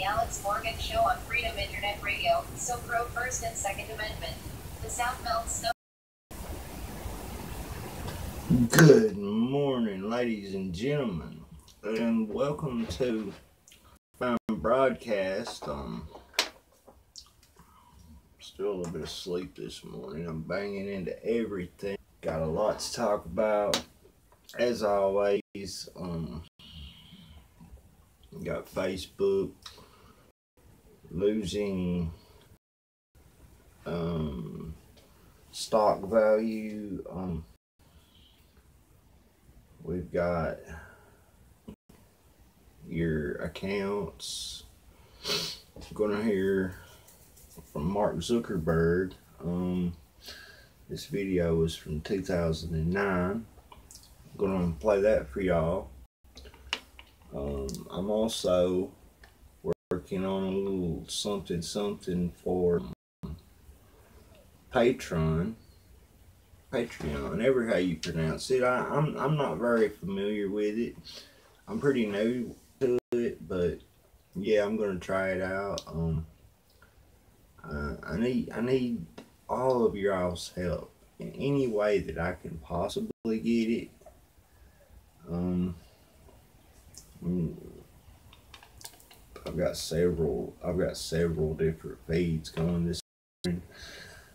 Alex Morgan Show on Freedom Internet Radio. So pro First and Second Amendment. The South melts snow. Good morning, ladies and gentlemen, and welcome to my broadcast. Still a little bit of sleep this morning. I'm banging into everything. Got a lot to talk about, as always. Got Facebook losing stock value. We've got your accounts. Gonna hear from Mark Zuckerberg. This video was from 2009. Gonna play that for y'all. I'm also working on a little something for Patreon, ever how you pronounce it. I'm not very familiar with it. I'm pretty new to it, but yeah, I'm gonna try it out. I need all of y'all's help in any way that I can possibly get it. I've got several different feeds going this morning.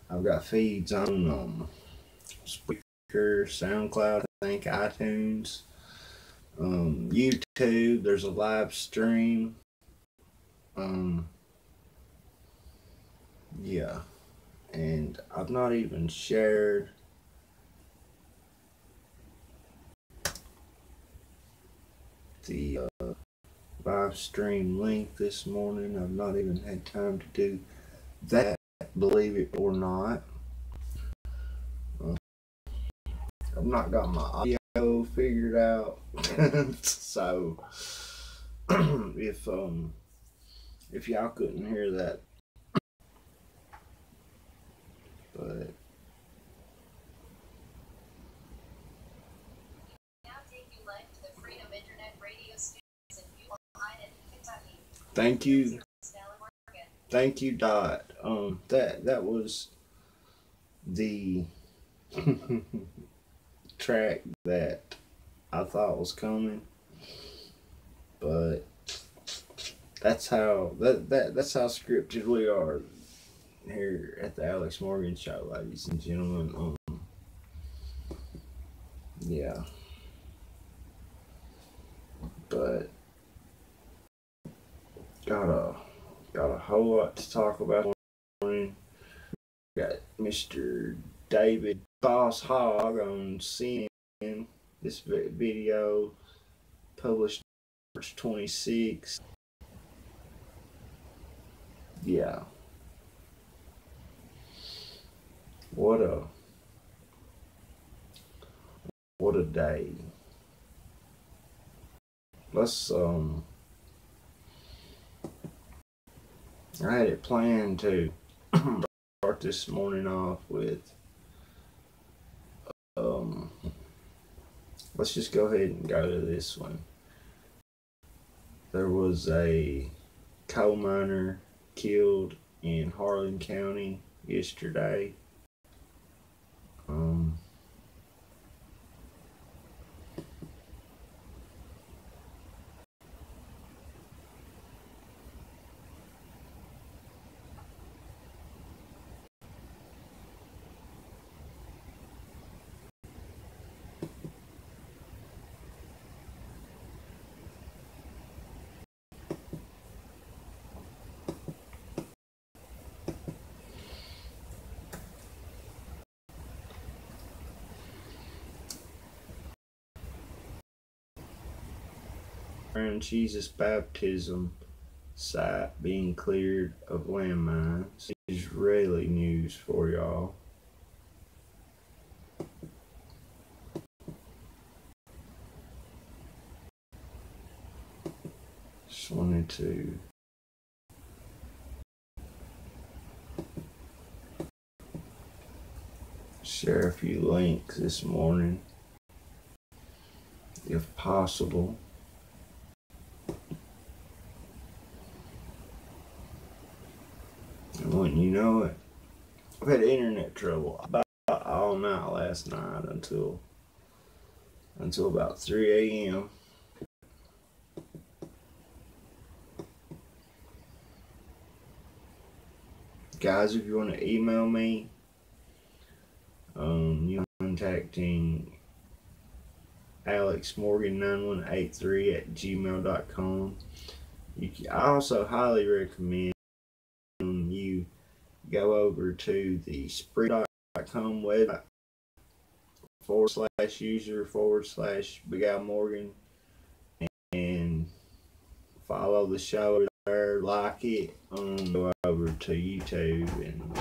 I've got feeds on Spreaker, SoundCloud, I think, iTunes, YouTube. There's a live stream. Yeah, and I've not even shared the live stream link this morning. I've not even had time to do that, believe it or not. I've not got my audio figured out. So if y'all couldn't hear that, but thank you, Dot. That was the track that I thought was coming, but that's how scripted we are here at the Alex Morgan Show, ladies and gentlemen. Yeah, but got a whole lot to talk about. Got Mr. David Boss Hogg on CNN. This video published March 26th. Yeah. What a day. I had it planned to start this morning off with let's just go ahead and go to this one. There was a coal miner killed in Harlan County yesterday. Around Jesus' baptism site being cleared of landmines. Israeli news for y'all. Just wanted to share a few links this morning, if possible. And wouldn't you know it, I've had internet trouble about all night last night until about 3 a.m. Guys, if you want to email me, you're contacting alexmorgan9183@gmail.com. I also highly recommend you go over to the Spree.com website /user/Big Al Morgan and follow the show there, like it. Go over to YouTube and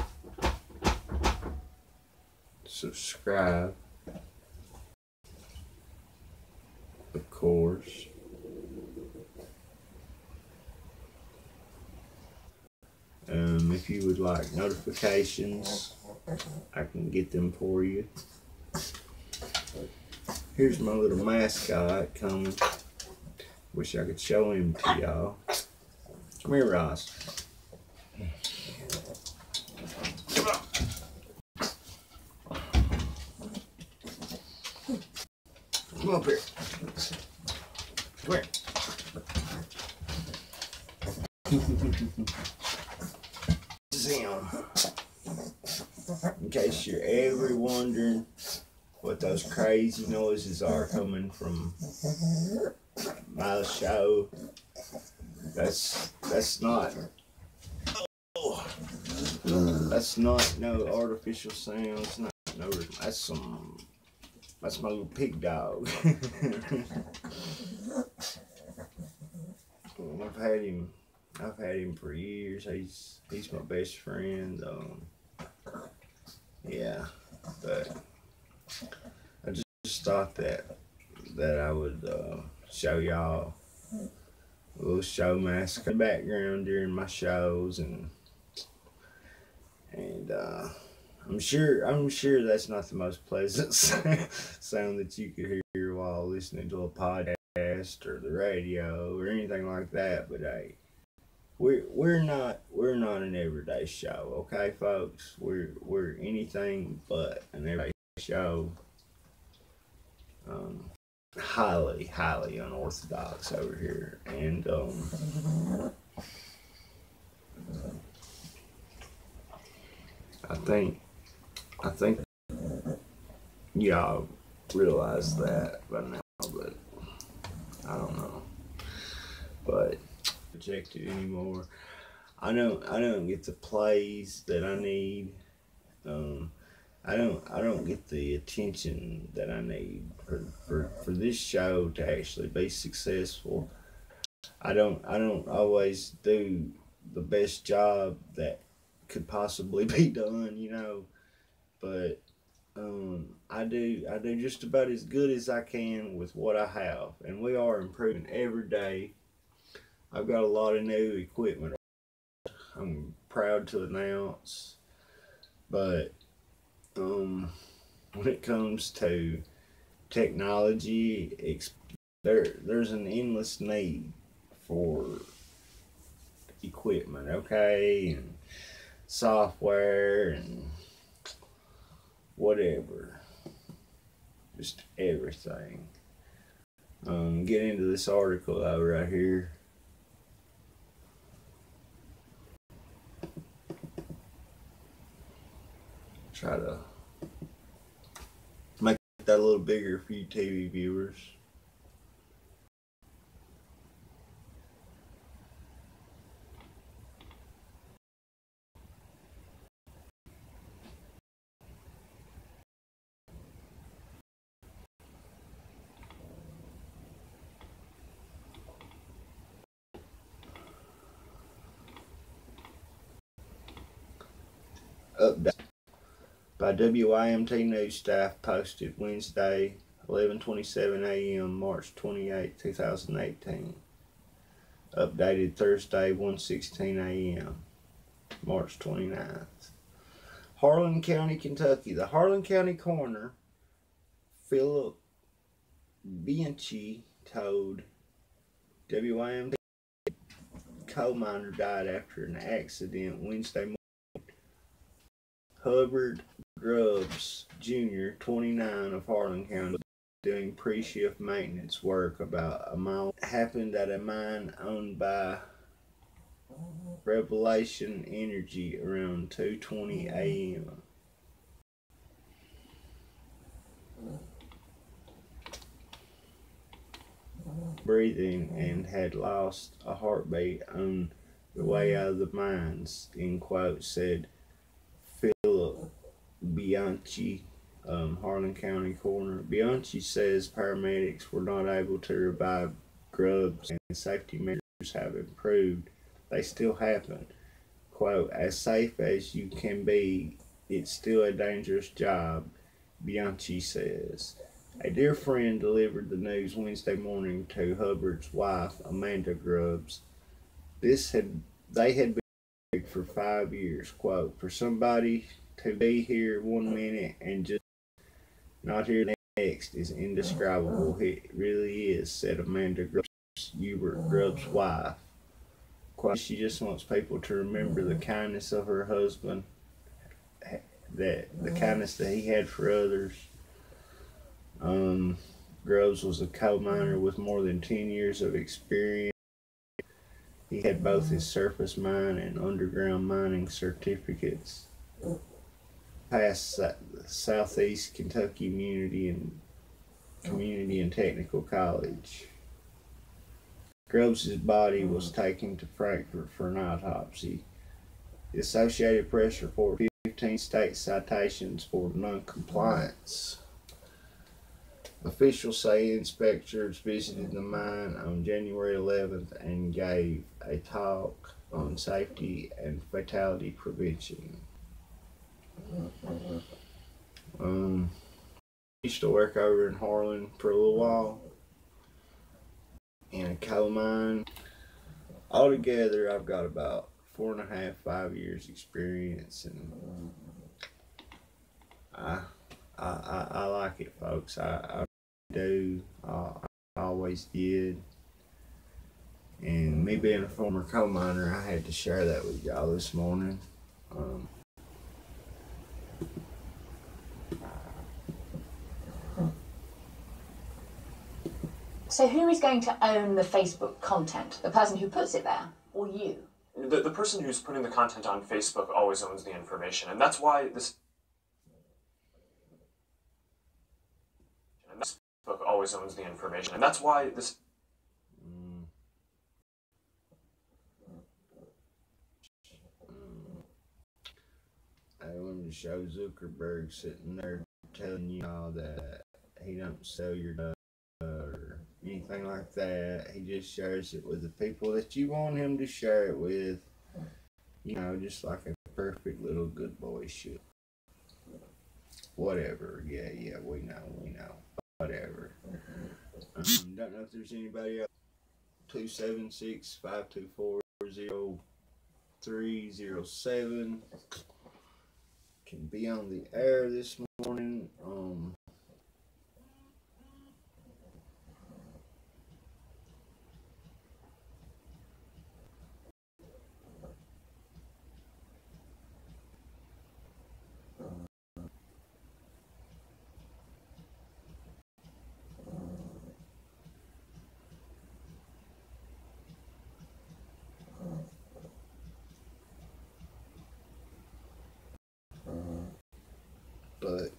subscribe, of course. If you would like notifications, I can get them for you. Here's my little mascot coming. Wish I could show him to y'all. Come here, Ross. Come on. Come up here. Come here. This is him. In case you're ever wondering what those crazy noises are coming from my show, that's not no artificial sounds. That's my little pig dog. I've had him for years. He's my best friend. Yeah, but I just thought that I would show y'all a little show mask in the background during my shows, and I'm sure that's not the most pleasant sound that you could hear while listening to a podcast or the radio or anything like that. But hey, we're not an everyday show, okay, folks? We're anything but an everyday show. Highly unorthodox over here, and I think y'all realize that by now, but I don't know. But projected anymore. I don't get the plays that I need. I don't get the attention that I need for this show to actually be successful. I don't always do the best job that could possibly be done, but I do just about as good as I can with what I have, and we are improving every day. I've got a lot of new equipment I'm proud to announce. But when it comes to technology, there's an endless need for equipment, okay, and software and whatever, just everything. Get into this article right here. Try to make that a little bigger for you TV viewers. Update by WIMT news staff posted Wednesday 11:27 a.m. March 28, 2018. Updated Thursday 1:16 a.m. March 29th. Harlan County, Kentucky. The Harlan County coroner, Philip Bianchi, told WIMT coal miner died after an accident Wednesday morning. Hubbard Grubbs Jr., 29, of Harlan County, doing pre-shift maintenance work about a mile. Happened at a mine owned by Revelation Energy around 2:20 a.m. Breathing and had lost a heartbeat on the way out of the mines, in quote, said Philip Bianchi, Harlan County coroner. Bianchi says paramedics were not able to revive Grubbs and safety measures have improved. They still happen. Quote, as safe as you can be, it's still a dangerous job, Bianchi says. A dear friend delivered the news Wednesday morning to Hubbard's wife, Amanda Grubbs. They had been for 5 years. Quote, for somebody to be here 1 minute and just not here next is indescribable. It really is, said Amanda Grubbs, Hubert Grubbs' wife. Quote, she just wants people to remember the kindness of her husband, the kindness that he had for others. Grubbs was a coal miner with more than 10 years of experience. He had both his surface mine and underground mining certificates. Passed Southeast Kentucky Community and Technical College. Grubbs' body was taken to Frankfurt for an autopsy. The Associated Press reported 15 state citations for non-compliance. Officials say inspectors visited the mine on January 11th and gave a talk on safety and fatality prevention. Used to work over in Harlan for a little while in a coal mine. Altogether, I've got about 4.5, 5 years experience, and I like it, folks. I do. I always did. And me being a former coal miner, I had to share that with y'all this morning. So who is going to own the Facebook content? The person who puts it there, or you? The person who's putting the content on Facebook always owns the information, and that's why this Facebook always owns the information, and that's why this. I wanted to show Zuckerberg sitting there telling you all that he don't sell your stuff or anything like that. He just shares it with the people that you want him to share it with. You know, just like a perfect little good boy should. Whatever. Yeah, we know. Whatever. Don't know if there's anybody else. 276-524-0. 307. Can be on the air this morning. But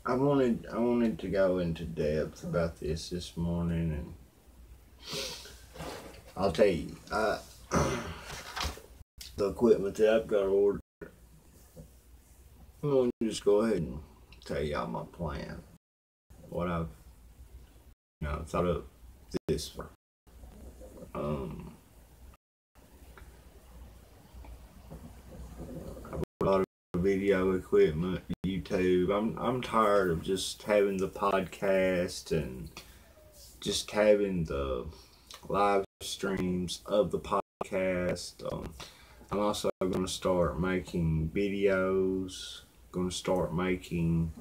I wanted to go into depth about this morning, and I'll tell you, the equipment that I've got ordered. I'm going to just go ahead and tell y'all my plan, what I've thought of this for. I've got a lot of video equipment, YouTube. I'm tired of just having the podcast and just having the live streams of the podcast. I'm also going to start making videos, going to start making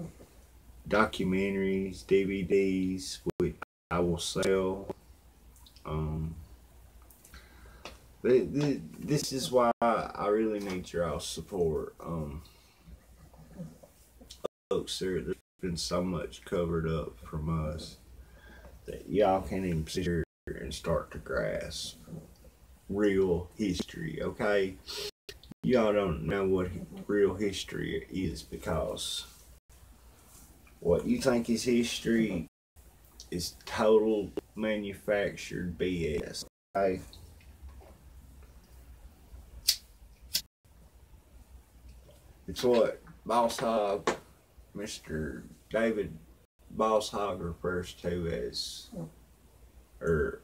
documentaries, DVDs, which I will sell. This is why I really need your all support. Folks, there's been so much covered up from us that y'all can't even sit here and start to grasp real history, okay? Y'all don't know what real history is, because what you think is history is total manufactured BS, okay? It's what Boss Hog, Mr. David Boss Hog, refers to as, or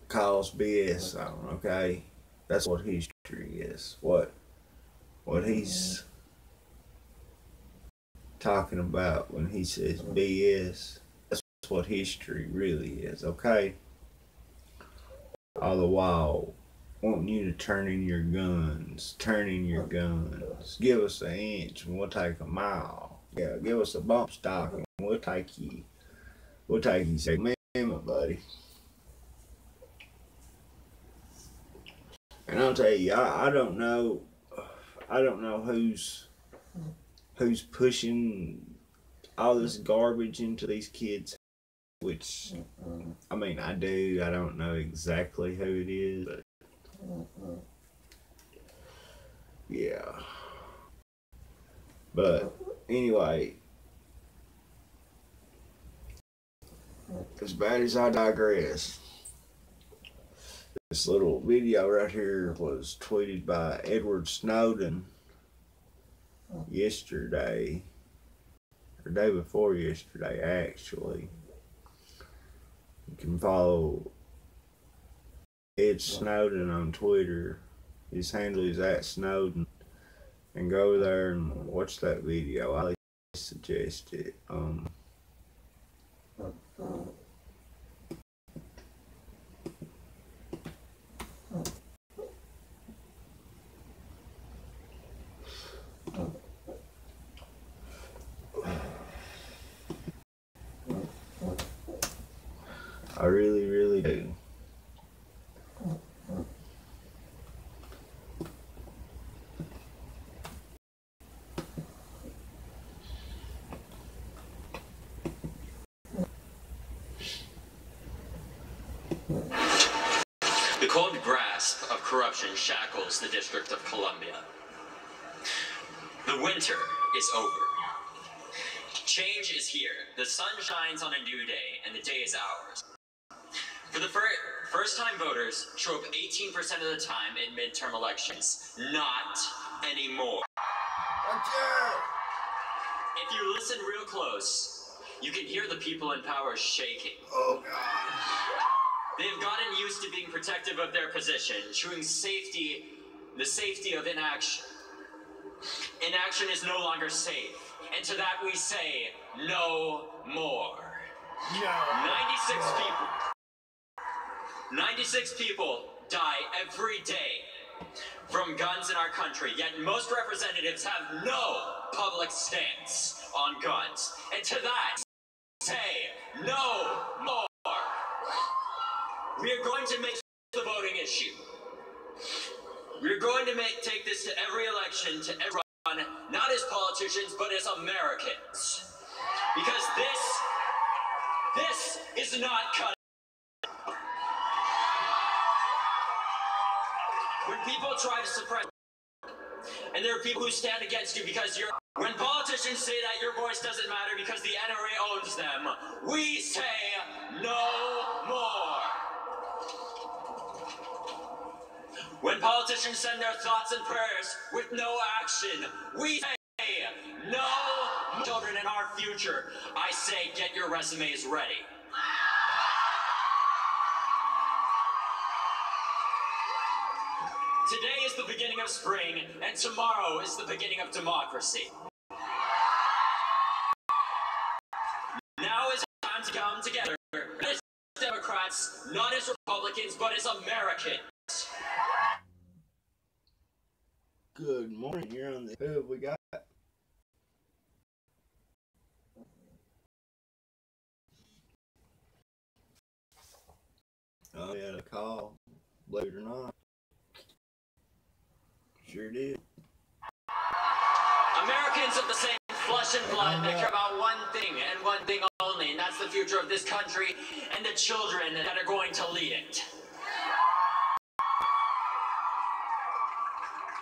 calls BS on, okay? That's what history is. What he's talking about when he says BS, that's what history really is, okay? All the while wanting you to turn in your guns. Give us an inch and we'll take a mile. Yeah, give us a bump stock and we'll take you Second Amendment, buddy. And I'll tell you, I don't know who's pushing all this garbage into these kids, which, I mean, I don't know exactly who it is, but yeah. But anyway, as bad as I digress, this little video right here was tweeted by Edward Snowden yesterday, or day before yesterday, actually. You can follow Ed Snowden on Twitter. His handle is @Snowden, and go there and watch that video. I suggest it. I really, really do. The cold grasp of corruption shackles the District of Columbia. The winter is over. Change is here. The sun shines on a new day, and the day is ours. For the first-time voters show up 18% of the time in midterm elections. Not anymore. If you listen real close, you can hear the people in power shaking. Oh, God. They've gotten used to being protective of their position, showing the safety of inaction. Inaction is no longer safe, and to that we say, no more. No. 96 people die every day from guns in our country, yet most representatives have no public stance on guns. And to that, say no more. We are going to make the voting issue. We're going to take this to every election, to everyone, not as politicians, but as Americans. Because this is not cut. When people try to suppress, and there are people who stand against you because you're, when politicians say that your voice doesn't matter because the NRA owns them, we say no more. When politicians send their thoughts and prayers with no action, we say no more. Children in our future, I say get your resumes ready. Today is the beginning of spring, and tomorrow is the beginning of democracy. Now is the time to come together, not as Democrats, not as Republicans, but as Americans. Good morning, you're on the Who have we got? Oh, yeah, the call, believe it or not. Sure did. Americans of the same flesh and blood that care about one thing and one thing only, and that's the future of this country and the children that are going to lead it.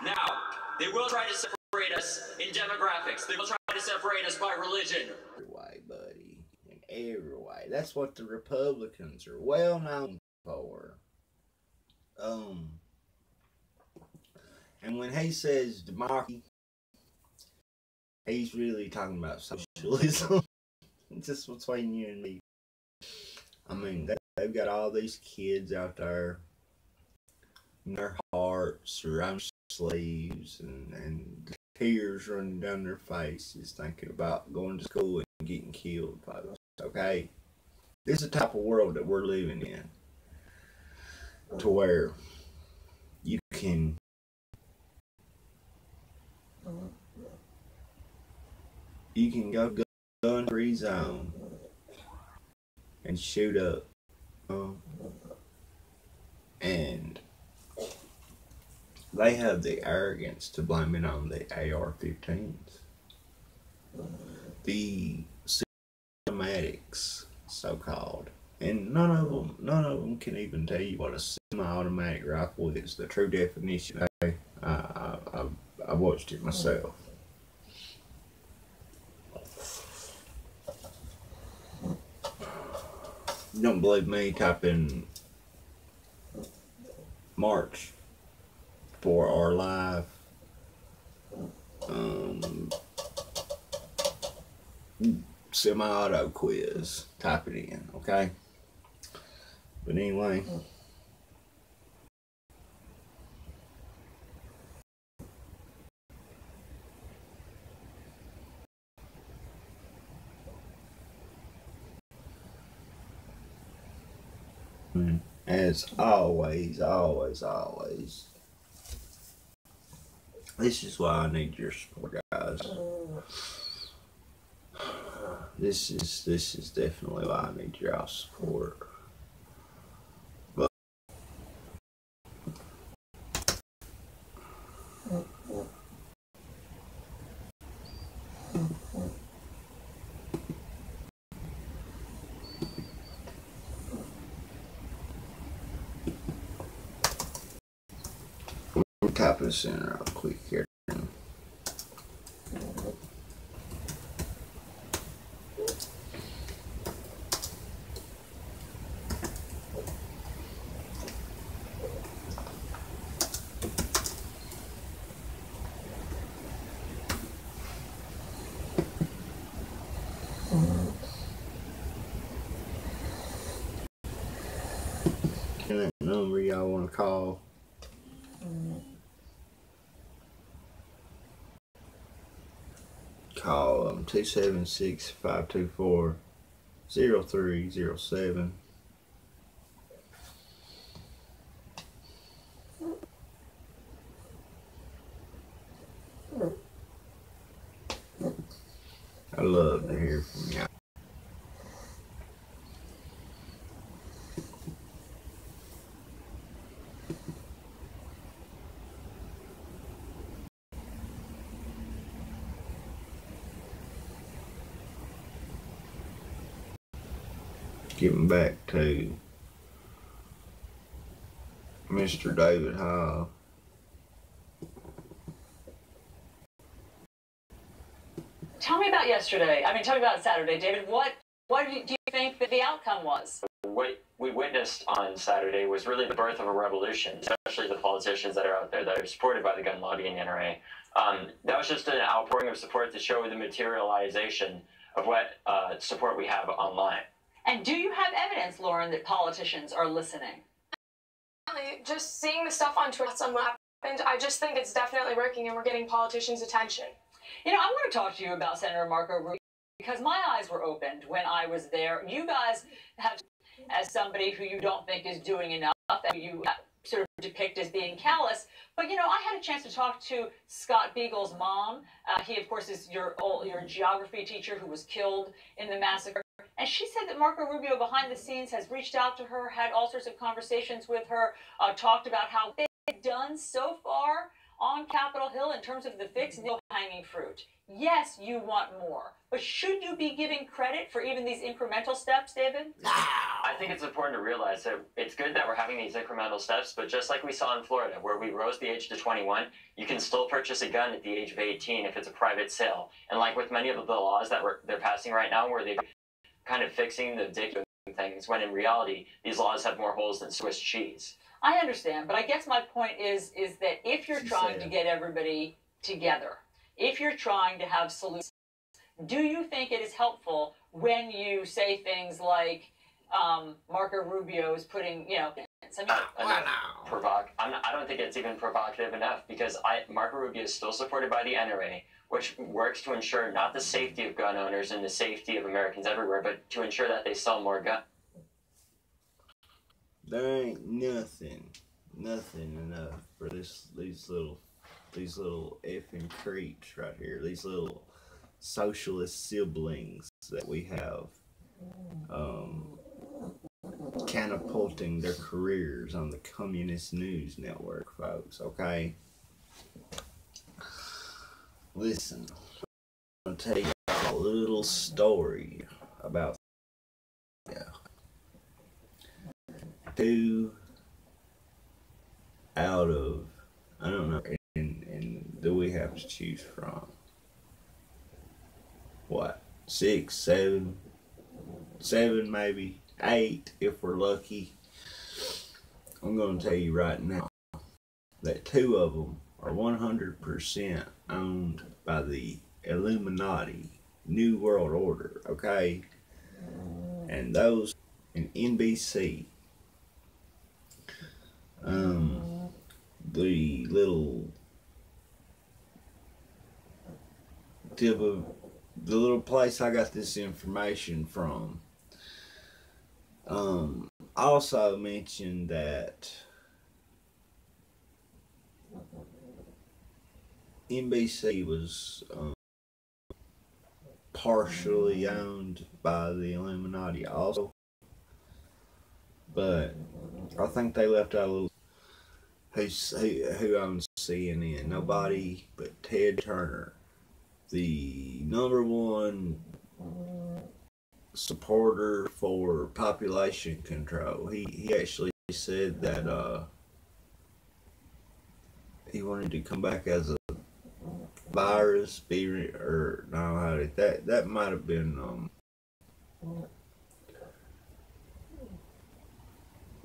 Now, they will try to separate us in demographics. They will try to separate us by religion. Every way, buddy. In every way. That's what the Republicans are well known for. And when he says democracy, he's really talking about socialism. Just between you and me. I mean, they've got all these kids out there in their hearts around sleeves and tears running down their faces thinking about going to school and getting killed by those. Okay? This is the type of world that we're living in. To where you can go gun-free zone and shoot up and they have the arrogance to blame it on the AR-15s. The automatics, so-called. And none of them can even tell you what a semi-automatic rifle is, the true definition. I watched it myself. You don't believe me? Type in March for our live semi-auto quiz. Type it in, okay? But anyway, as always, this is why I need your support, guys. This is definitely why I need your support. But we'll type this in real quick here. That number y'all want to call. Call 276-524-0307. I love to hear from y'all. Getting back to Mr. David Hall. Tell me about yesterday. Tell me about Saturday, David. What do you think that the outcome was? What we witnessed on Saturday was really the birth of a revolution, especially the politicians that are out there that are supported by the gun lobby and NRA. That was just an outpouring of support to show the materialization of what support we have online. And do you have evidence, Lauren, that politicians are listening? Just seeing the stuff on Twitter on what happened, I just think it's definitely working and we're getting politicians' attention. I want to talk to you about Senator Marco Rubio because my eyes were opened when I was there. You guys have, as somebody who you don't think is doing enough, that you sort of depict as being callous. But, I had a chance to talk to Scott Beagle's mom. He, of course, is your geography teacher who was killed in the massacre. And she said that Marco Rubio, behind the scenes, has reached out to her, had all sorts of conversations with her, talked about how they've done so far on Capitol Hill in terms of the fix, no hanging fruit. Yes, you want more. But should you be giving credit for even these incremental steps, David? I think it's important to realize that it's good that we're having these incremental steps, but just like we saw in Florida, where we rose the age to 21, you can still purchase a gun at the age of 18 if it's a private sale. And like with many of the laws that they're passing right now, where they're kind of fixing the ridiculous things, when in reality, these laws have more holes than Swiss cheese. I understand, but I guess my point is that if you're trying to get everybody together, if you're trying to have solutions, do you think it is helpful when you say things like Marco Rubio is putting, I don't think it's even provocative enough because Marco Rubio is still supported by the NRA, which works to ensure not the safety of gun owners and the safety of Americans everywhere, but to ensure that they sell more guns. There ain't nothing enough for these little effing creeps right here. These little socialist siblings that we have, catapulting their careers on the communist news network, folks. Okay, listen. I'm gonna tell you a little story about. Two out of, I don't know, and do we have to choose from? What? 6, 7 maybe, 8 if we're lucky. I'm going to tell you right now that 2 of them are 100% owned by the Illuminati, New World Order, okay? And those in NBC. The little tip of the little place I got this information from also mentioned that NBC was partially owned by the Illuminati also, but I think they left out a little who owns CNN. Nobody but Ted Turner, the #1 supporter for population control. He actually said that he wanted to come back as a virus, that might have been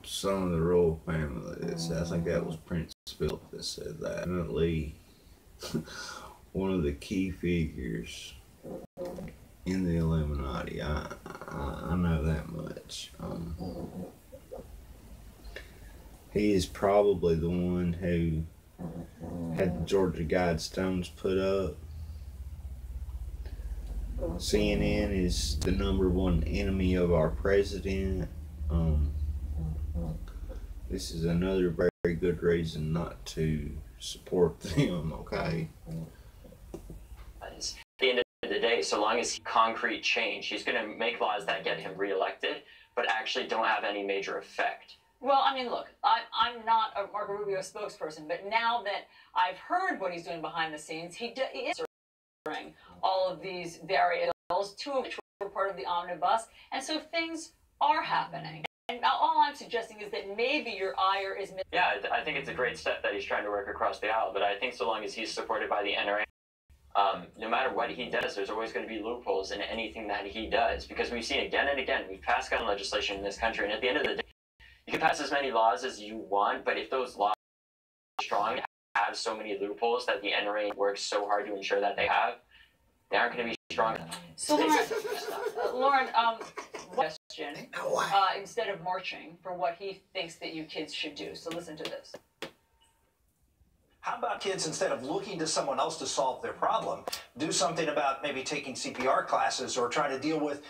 some of the royal family. I think that was Prince Philip that said that. Definitely one of the key figures in the Illuminati. I know that much. He is probably the one who had the Georgia Guidestones put up. CNN is the #1 enemy of our president. This is another very good reason not to support them, okay? At the end of the day, NRA, so long as concrete change, he's going to make laws that get him reelected, but actually don't have any major effect. Well, I mean, look, I'm not a Marco Rubio spokesperson, but now that I've heard what he's doing behind the scenes, he is answering all of these various bills, two of which were part of the omnibus, and so things are happening. And all I'm suggesting is that maybe your ire is... Yeah, I think it's a great step that he's trying to work across the aisle, but I think so long as he's supported by the NRA, no matter what he does, there's always going to be loopholes in anything that he does, because we've seen again and again, we've passed gun legislation in this country, and at the end of the day, you can pass as many laws as you want, but if those laws are strong, have so many loopholes that the NRA works so hard to ensure that they aren't going to be strong enough. So, Lauren, question, instead of marching for what he thinks that you kids should do. So listen to this. How about kids, instead of looking to someone else to solve their problem, do something about maybe taking CPR classes or trying to deal with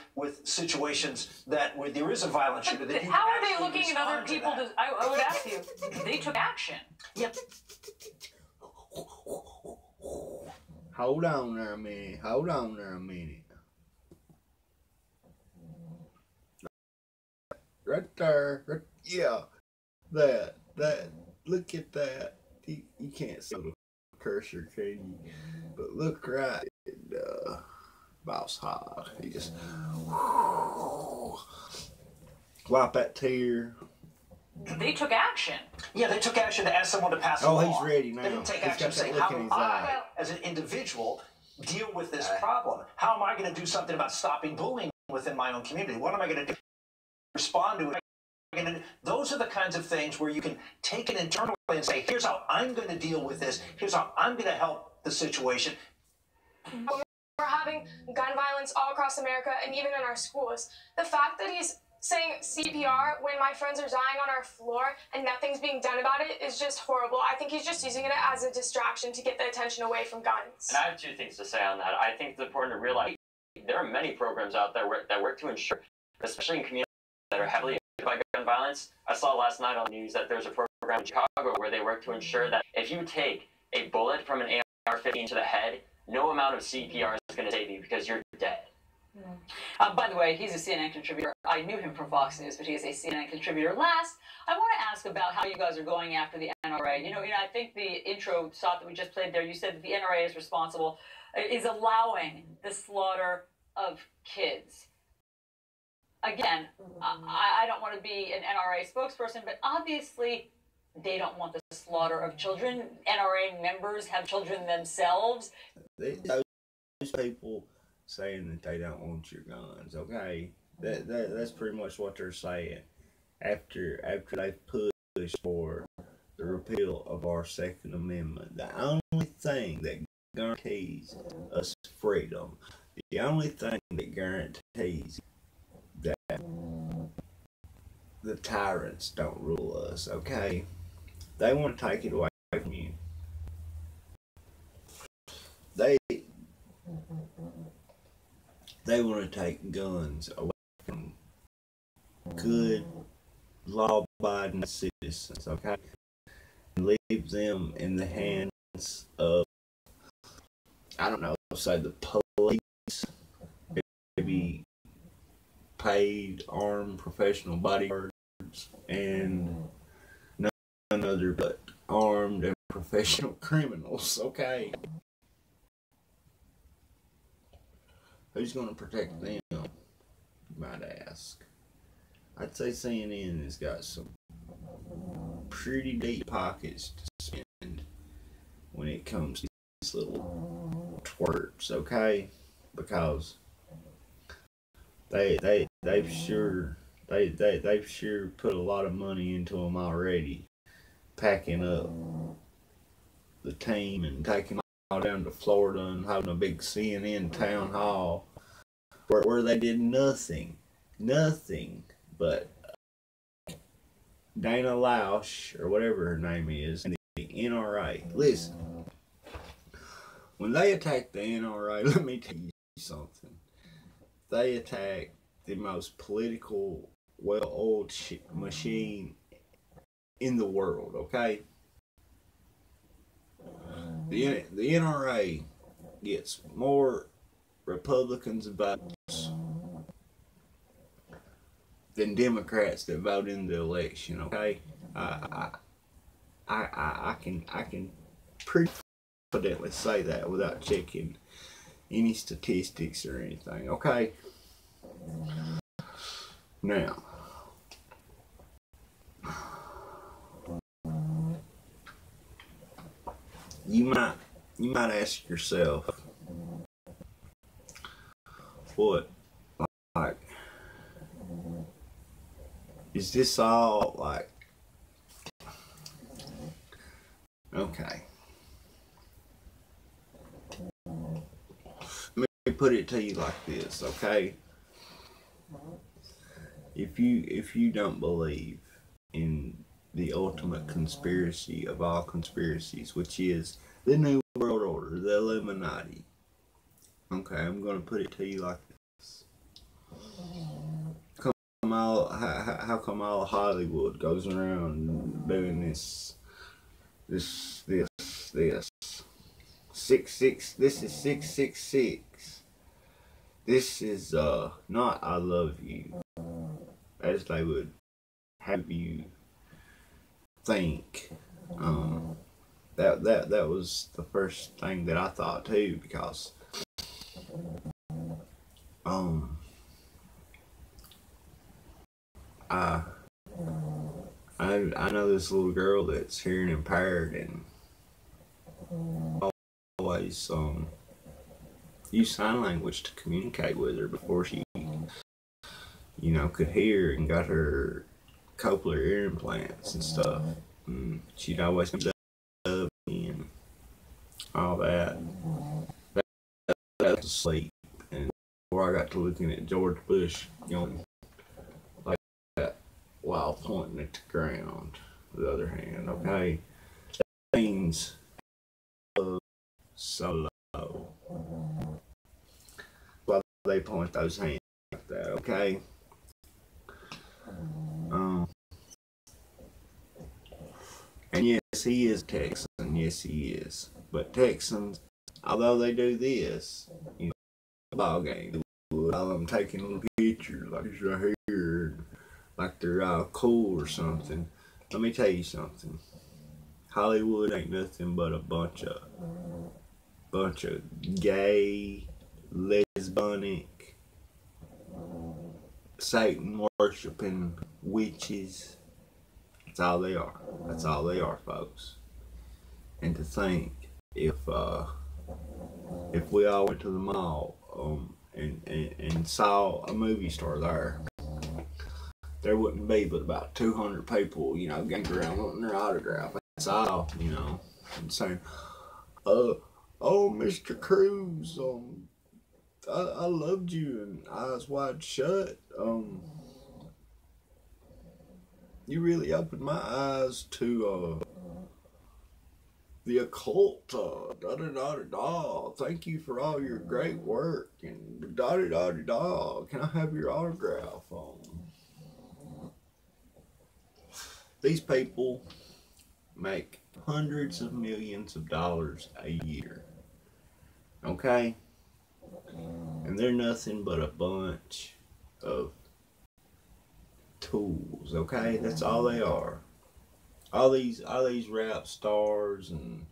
situations where there is a violent shooter? That you how are they looking at other people? I would ask you, they took action. Yep. Hold on there a minute. Hold on there a minute. Right there. Right, yeah. That. Look at that. You can't see the cursor, can you? But look right at Boss Hog. He just wipe that tear. They took action. Yeah, they took action to ask someone to pass a law. He's ready now. They didn't take He's action got to say, that how look in do his I, eye. as an individual, deal with this problem? How am I going to do something about stopping bullying within my own community? What am I going to do? Respond to it? Those are the kinds of things where you can take it internally and say, here's how I'm going to deal with this. Here's how I'm going to help the situation. We're having gun violence all across America and even in our schools. The fact that he's saying CPR when my friends are dying on our floor and nothing's being done about it is just horrible. I think he's just using it as a distraction to get the attention away from guns. And I have two things to say on that. I think it's important to realize there are many programs out there that work to ensure, especially in communities that are heavily by gun violence. I saw last night on the news that there's a program in Chicago where they work to ensure that if you take a bullet from an AR-15 to the head, no amount of CPR is going to save you because you're dead. By the way, he's a CNN contributor. I knew him from Fox News, but he is a CNN contributor. Last, I want to ask about how you guys are going after the NRA. You know, I think the intro shot that we just played there, you said that the NRA is responsible, is allowing the slaughter of kids. Again, I don't want to be an NRA spokesperson, but obviously they don't want the slaughter of children. NRA members have children themselves. Those people saying that they don't want your guns, okay? That's pretty much what they're saying. After they push for the repeal of our Second Amendment, the only thing that guarantees us freedom, the only thing that guarantees that the tyrants don't rule us, okay? They want to take it away from you. They want to take guns away from good, law-abiding citizens, okay? And leave them in the hands of, I don't know, say the police, maybe paid, armed, professional bodyguards, and none other but armed and professional criminals, okay? Who's going to protect them, you might ask? I'd say CNN has got some pretty deep pockets to spend when it comes to these little twerps, okay? Because they've sure put a lot of money into them already, packing up the team and taking all down to Florida and having a big CNN town hall where they did nothing but Dana Lausch, or whatever her name is, and the NRA. Listen, when they attacked the NRA, let me tell you something. They attacked the most political, well-oiled machine in the world, okay? The NRA gets more Republicans votes than Democrats that vote in the election. Okay, I can pretty confidently say that without checking any statistics or anything. Okay, now you might ask yourself, what, like, is this all like, okay, let me put it to you like this, okay? If you don't believe in the ultimate conspiracy of all conspiracies, which is the New World Order, the Illuminati, okay, I'm going to put it to you like this. How come all Hollywood goes around doing this 666? This is 666. This is not I love you, as they would have you think. That was the first thing that I thought too, because I know this little girl that's hearing impaired and always use sign language to communicate with her before she, you know, could hear, and got her cochlear ear implants and stuff. And she'd always come up and all that. That was asleep, and before I got to looking at George Bush, you know, like that, while pointing at the ground with the other hand. Okay, that means so low. While they point those hands like that. Okay. And yes, he is Texan. Yes, he is. But Texans, although they do this, you know, ball game, while I'm taking a little picture, like it's right here, like they're all cool or something. Let me tell you something. Hollywood ain't nothing but a bunch of gay, lesbianic, Satan worshiping witches. That's all they are. That's all they are, folks. And to think, if we all went to the mall and saw a movie star there wouldn't be but about 200 people, you know, getting around wanting their autograph. That's all, you know, and saying, oh, Mr. Cruz, I loved you, and Eyes Wide Shut. You really opened my eyes to the occult. Da da da da da. Thank you for all your great work. And da da da da da. Can I have your autograph? These people make hundreds of millions of dollars a year. Okay? And they're nothing but a bunch of tools, okay? That's all they are. All these rap stars and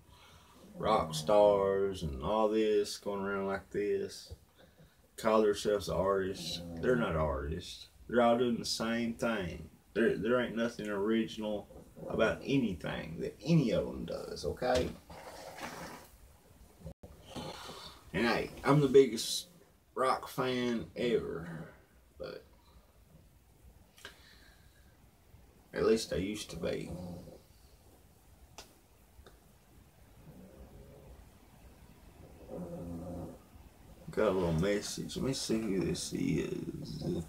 rock stars and all this going around like this, call themselves artists. They're not artists. They're all doing the same thing. There ain't nothing original about anything that any of them does, okay? And hey, I'm the biggest rock fan ever, but at least I used to be. Got a little message. Let me see who this is.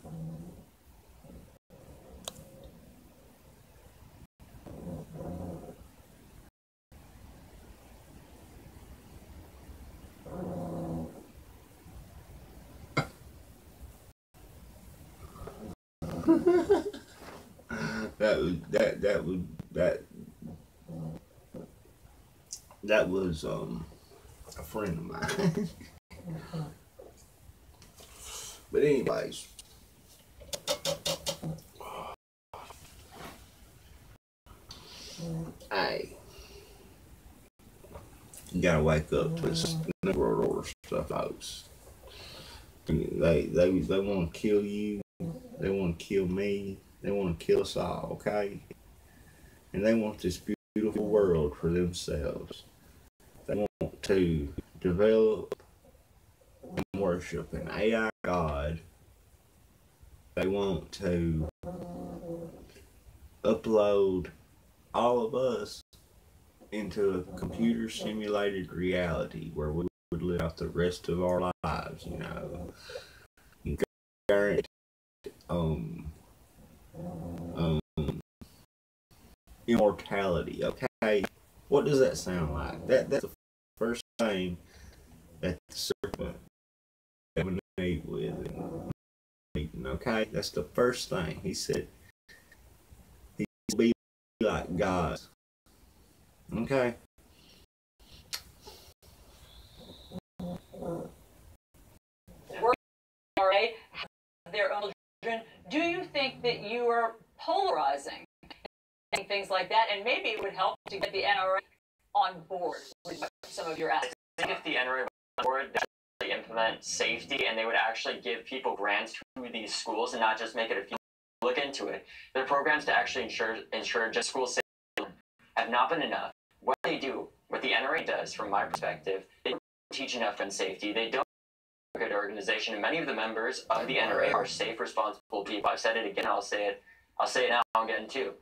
That was a friend of mine. But anyways, hey, you gotta wake up to this New World Order stuff, folks. They want to kill you. They want to kill me. They want to kill us all. Okay, and they want this beautiful world for themselves. They want to develop and worship an AI God. They want to upload all of us into a computer simulated reality where we would live out the rest of our lives, you know. Guaranteed, immortality. Okay, what does that sound like? That's the first thing that the serpent would meet with. Okay, that's the first thing he said. He will be like God. Okay. NRA have their own children. Do you think that you are polarizing and things like that? And maybe it would help to get the NRA on board with some of your acts. I think if the NRA was on board, they would actually implement safety and they would actually give people grants to these schools and not just make it a few. Look into it. Their programs to actually ensure just school safety have not been enough. What they do, what the NRA does, from my perspective, they don't teach enough gun safety. They don't have a good organization, and many of the members of the NRA are safe, responsible people. I've said it again. I'll say it now. I'm getting too.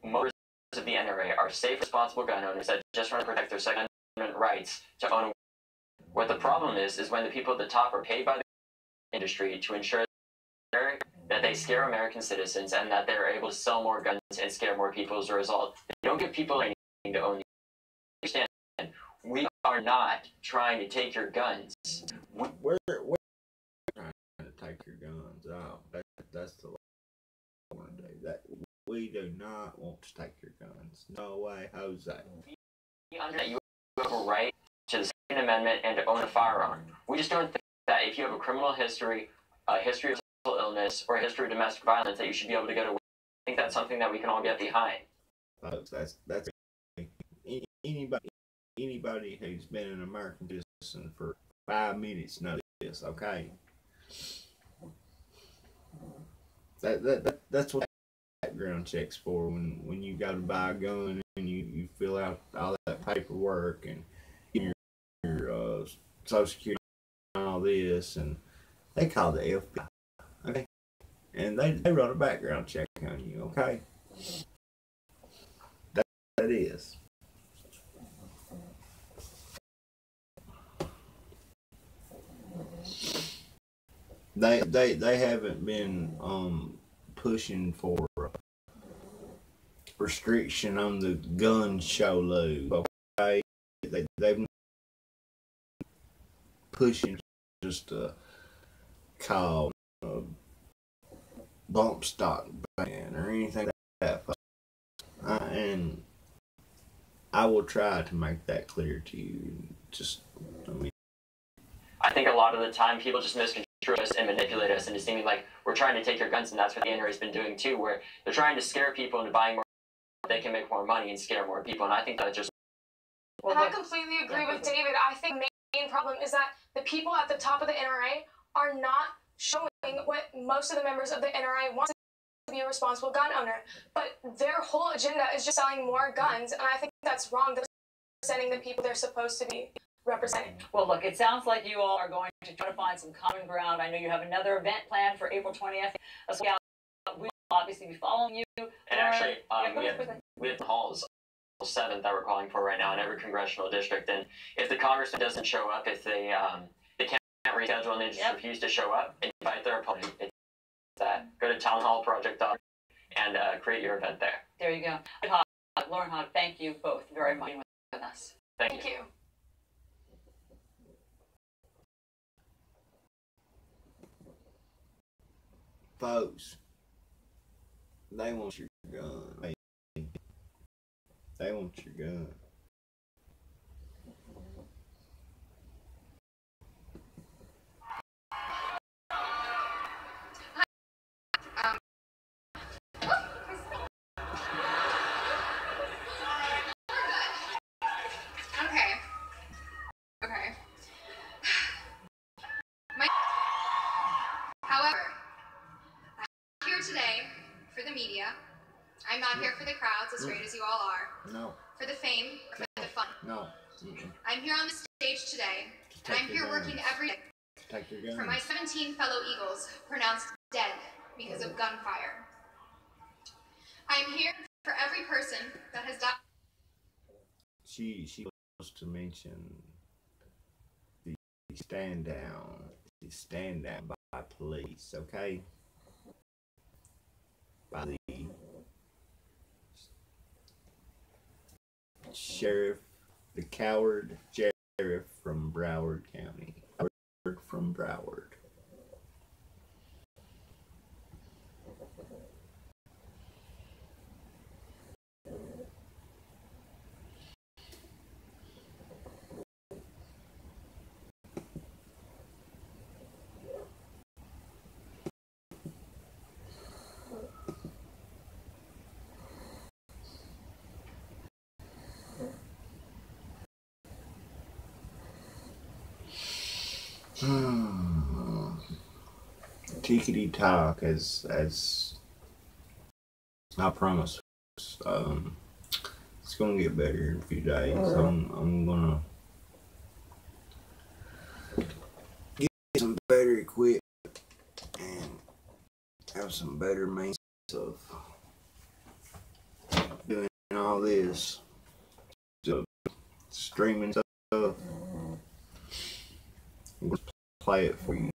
Most of the NRA are safe, responsible gun owners that just want to protect their Second Amendment rights to own. What the problem is when the people at the top are paid by the industry to ensure that they scare American citizens and that they're able to sell more guns and scare more people as a result. They don't give people anything to own. Understand? We are not trying to take your guns. We're trying to take your guns out. That's the last one to do. That we do not want to take your guns. No way, Jose. We understand you have a right to the Second Amendment and to own a firearm. We just don't think that if you have a criminal history, a history of illness, or a history of domestic violence, that you should be able to get away. I think that's something that we can all get behind. That's anybody who's been an American citizen for 5 minutes knows this. Okay, that's what background checks for when you go to buy a gun and you fill out all that paperwork and your Social Security and all this, and they call the FBI. Okay, and they run a background check on you. Okay, that is. They haven't been pushing for restriction on the gun show load. Okay, they've been pushing just a call bump stock ban or anything like that. And I will try to make that clear to you. I think a lot of the time people just misconstrue us and manipulate us into seeming like we're trying to take your guns, and that's what the NRA has been doing too, where they're trying to scare people into buying more. They can make more money and scare more people, and I think that just. And I completely agree with David. I think the main problem is that the people at the top of the NRA are not showing what most of the members of the NRA want to be a responsible gun owner. But their whole agenda is just selling more guns, and I think that's wrong. They're representing the people they're supposed to be representing. Well, look, it sounds like you all are going to try to find some common ground. I know you have another event planned for April 20th. We'll obviously be following you. And actually, we have halls 7th that we're calling for right now in every congressional district. And if the congressman doesn't show up, if they can't reschedule and they just refuse to show up, invite their opponent. It's that. Go to townhallproject.org and create your event there. There you go. Lauren Hogg, thank you both very much with us. Thank you. Folks, they want your gun. They want your gun. as great as you all are. No. For the fame, or for the fun. No. I'm here on the stage today, and I'm here working every day for my 17 fellow Eagles pronounced dead because of gunfire. I'm here for every person that has died. She wants to mention the stand down by police, okay? By the sheriff, the coward sheriff from Broward County. From Broward. Tickety talk, as I promise. It's gonna get better in a few days. I'm gonna get some better equipment and have some better means of doing all this, so streaming stuff. I'm gonna play it for you.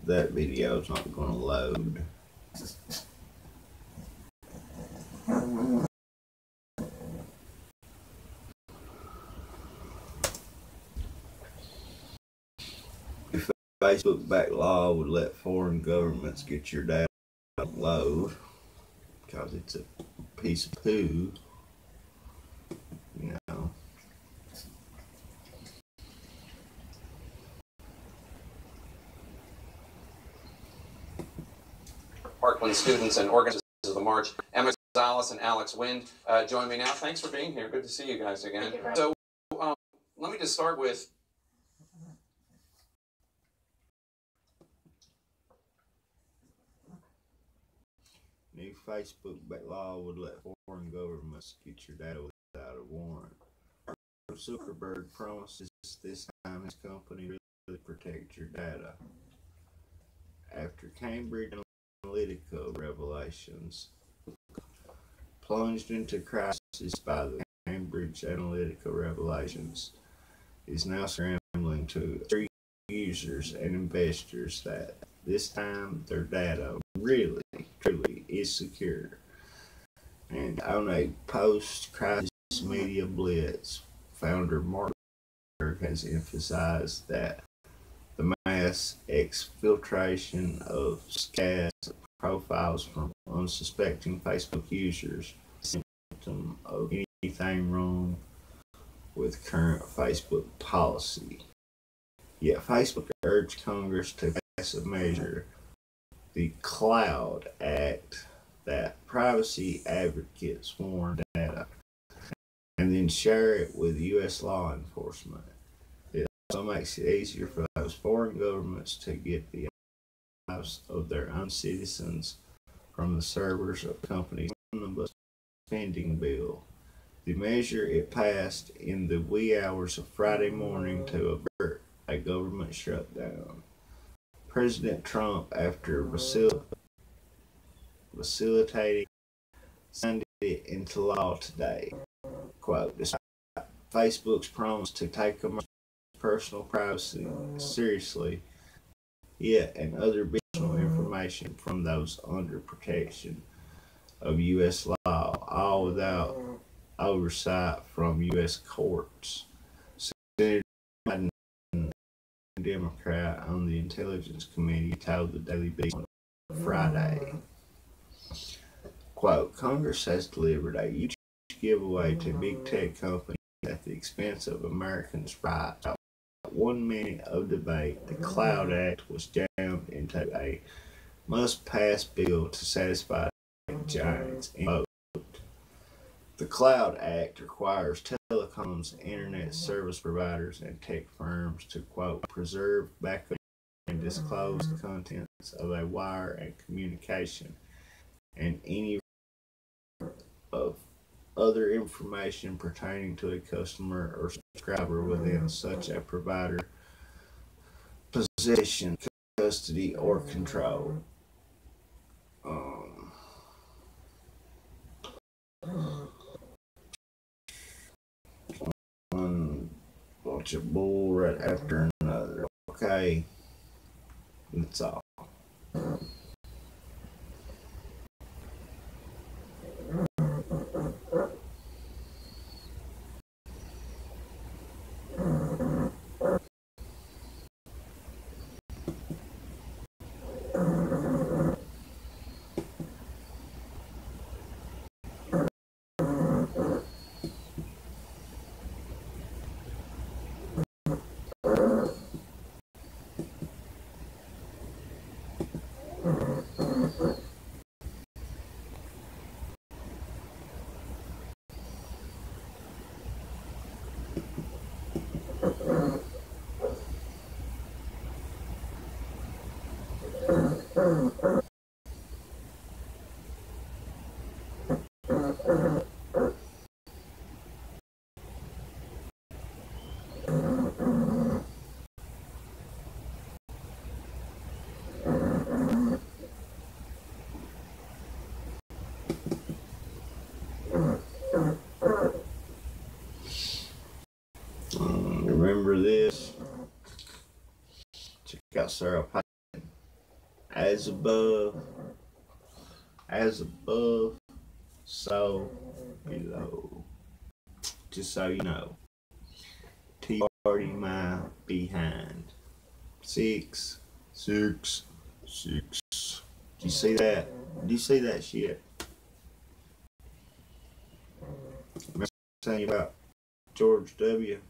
That video's not going to load. If Facebook back law would let foreign governments get your data load, because it's a piece of poo, you know. Parkland students and organizers of the march, Emma Gonzalez and Alex Wind, join me now. Thanks for being here. Good to see you guys again. So let me just start with new Facebook law would let foreign governments get your data without a warrant. Zuckerberg promises this time his company really protect your data. After Cambridge Analytica revelations plunged into crisis by the Cambridge Analytica revelations, is now scrambling to assure users and investors that this time their data really, truly is secure. And on a post-crisis media blitz, founder Mark has emphasized that the mass exfiltration of scans profiles from unsuspecting Facebook users is a symptom of anything wrong with current Facebook policy. Yet Facebook urged Congress to pass a measure, the Cloud Act, that privacy advocates warn data and then share it with U.S. law enforcement. It also makes it easier for those foreign governments to get the lives of their own citizens from the servers of companies' omnibus spending bill. The measure it passed in the wee hours of Friday morning to avert a government shutdown. President Trump, after facilitating, signed it into law today. Quote, despite Facebook's promise to take personal privacy seriously, yet and other personal information from those under protection of U.S. law, all without oversight from U.S. courts. Senator Biden, a Democrat on the Intelligence Committee, told the Daily Beast on Friday, quote, Congress has delivered a huge giveaway to big tech companies at the expense of Americans' rights. 1 minute of debate, the Cloud Act was jammed into a must-pass bill to satisfy giants. The Cloud Act requires telecoms, internet service providers, and tech firms to, quote, preserve, backup, and disclose the contents of a wire and communication and any of other information pertaining to a customer or subscriber within such a provider possession, custody, or control. One bunch of bull right after another. Okay, that's all. Remember this? Check out Sarah Payton. As above, so below. Just so you know. Tea party my behind. 6. Did you see that? Did you see that shit? Remember telling you about George W.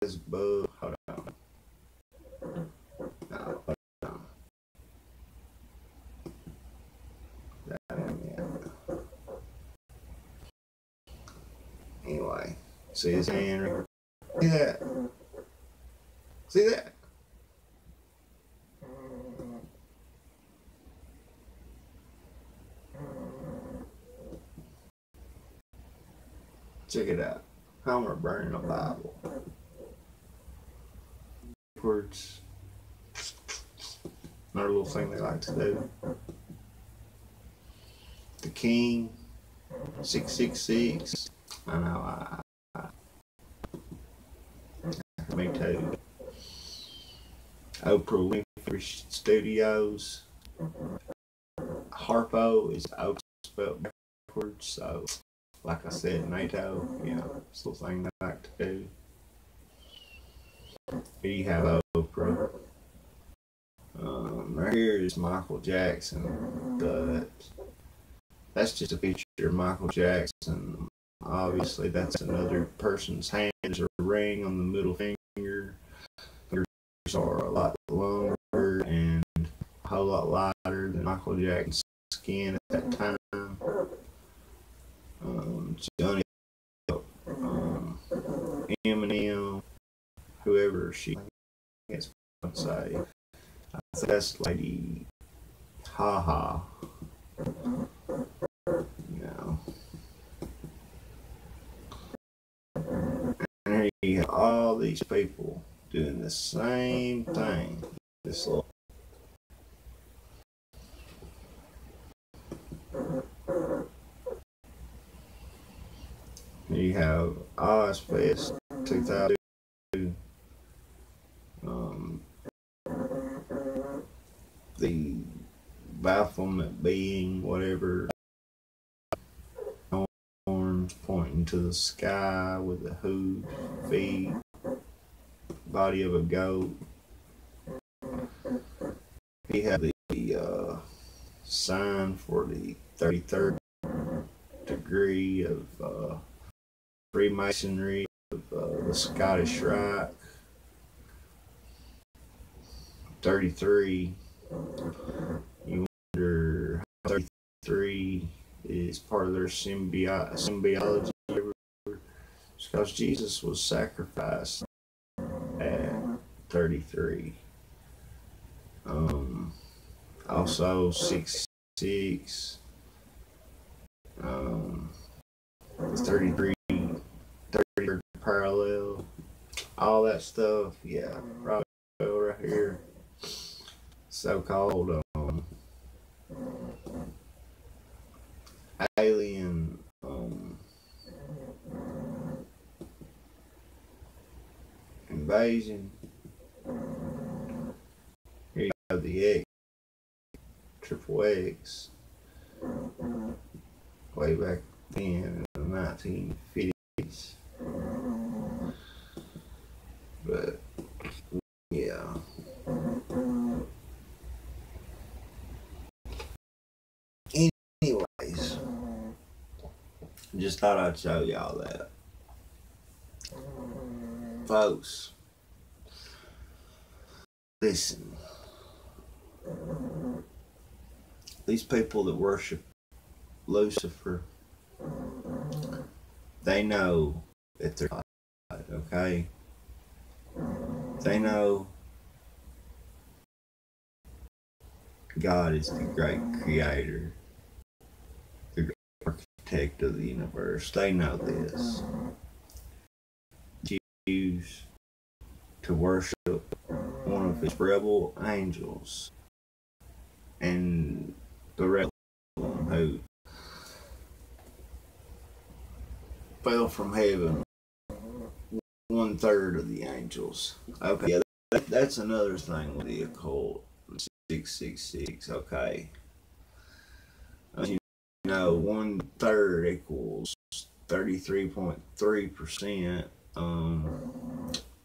As above, hold on. No, hold on. Anyway, see his hand? See that? See that? Check it out. Homer burning a Bible. Words. Another little thing they like to do. The King. 666. I know. Me too. Oprah Winfrey Studios. Harpo is Oprah spelled backwards, so like I said, NATO, you know, it's a little thing I like to do. Here you have Oprah. Right here is Michael Jackson, but that's just a picture of Michael Jackson Obviously, that's another person's hand. There's a ring on the middle finger. Fingers are a lot longer and a whole lot lighter than Michael Jackson's skin at that time. Johnny, Eminem, whoever she is, I'd say. I think that's Lady Ha. You know. And here you have all these people doing the same thing. This little. You have Ozfest 2002. The Baphomet being, whatever, arms pointing to the sky with the hoof, feet, body of a goat. He had the sign for the 33rd degree of Freemasonry of the Scottish Rite. 33. You wonder how 33 is part of their symbology, because Jesus was sacrificed at 33. Also 6'6", 33 parallel, all that stuff. Yeah, right here. So-called alien invasion. Here you have the X, triple X, way back then in the 1950s. But yeah. Anyways, just thought I'd show y'all that. Folks, listen. These people that worship Lucifer, they know that they're God, okay? They know God is the great creator, the great architect of the universe. They know this. Choose to worship one of his rebel angels, and the rebel who fell from heaven, 1/3 of the angels. Okay, yeah, that's another thing with the occult. 666. Okay. You know, 1/3 equals 33.3%.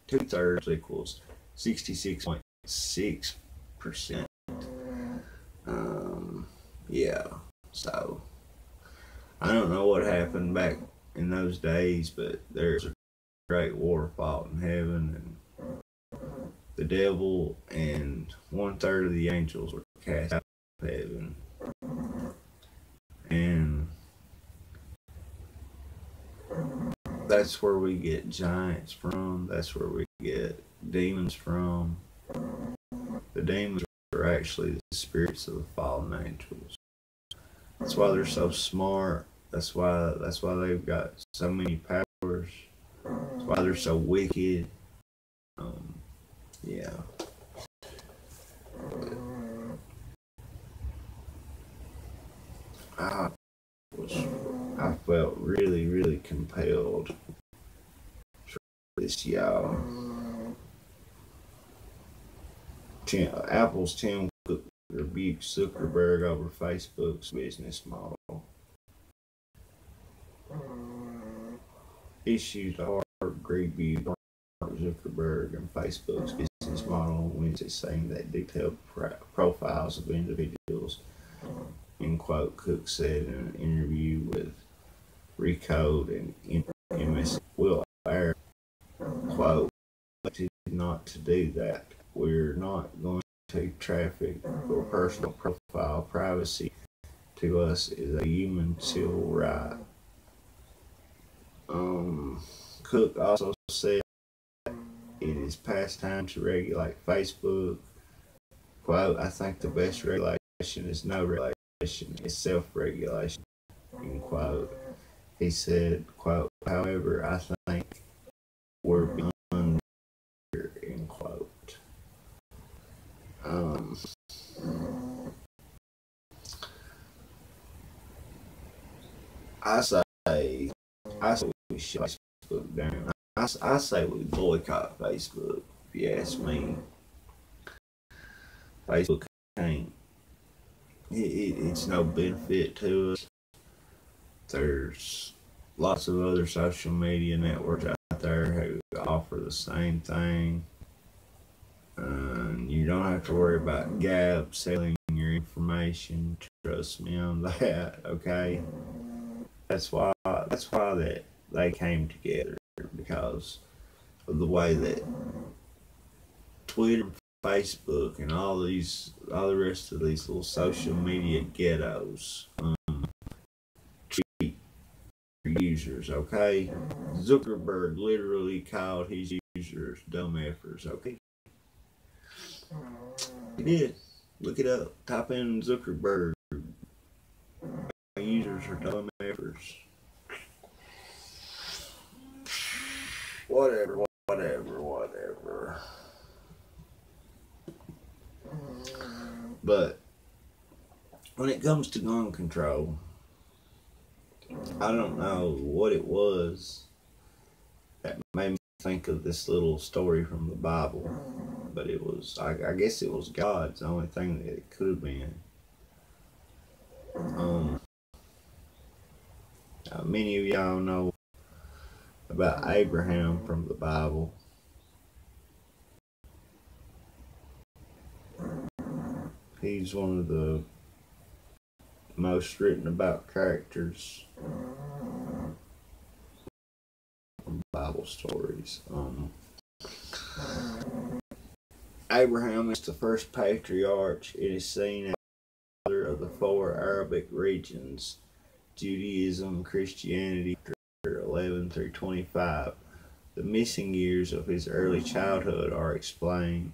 2/3 equals 66.6%. Yeah. So I don't know what happened back in those days, but there's a great war fought in heaven, and the devil and 1/3 of the angels were cast out of heaven. And that's where we get giants from. That's where we get demons from. The demons are actually the spirits of the fallen angels. That's why they're so smart. That's why they've got so many powers. That's why they're so wicked. Yeah. I felt really, really compelled for this, y'all. Apple's Tim Cook rebukes Zuckerberg over Facebook's business model. Issued a hard rebuke on Zuckerberg and Facebook's business model on Wednesday, saying that detailed profiles of individuals, in quote, Cook said in an interview with recode and MS will air, quote, not to do that. We're not going to traffic or personal profile privacy to us is a human civil right. Cook also said it is past time to regulate Facebook. Quote, I think the best regulation is no regulation, it's self-regulation, end quote. He said, quote, however, I think we're beyond here, end quote. I say we shut Facebook down. I say we boycott Facebook, if you ask me. Facebook ain't. It's no benefit to us. There's lots of other social media networks out there who offer the same thing. You don't have to worry about Gap selling your information. Trust me on that, okay? That's why that they came together, because of the way that Twitter, Facebook, and all the rest of these little social media ghettos treat users, okay? Zuckerberg literally called his users dumb effers, okay? He did. Look it up. Type in Zuckerberg. Users are dumb effers. Whatever. But when it comes to gun control, I don't know what it was that made me think of this little story from the Bible, but it was, I guess it was God's the only thing that it could have been. Many of y'all know about Abraham from the Bible. He's one of the most written about characters from Bible stories. Abraham is the first patriarch. It is seen as the father of the four Arabic regions: Judaism, Christianity, 11 through 25. The missing years of his early childhood are explained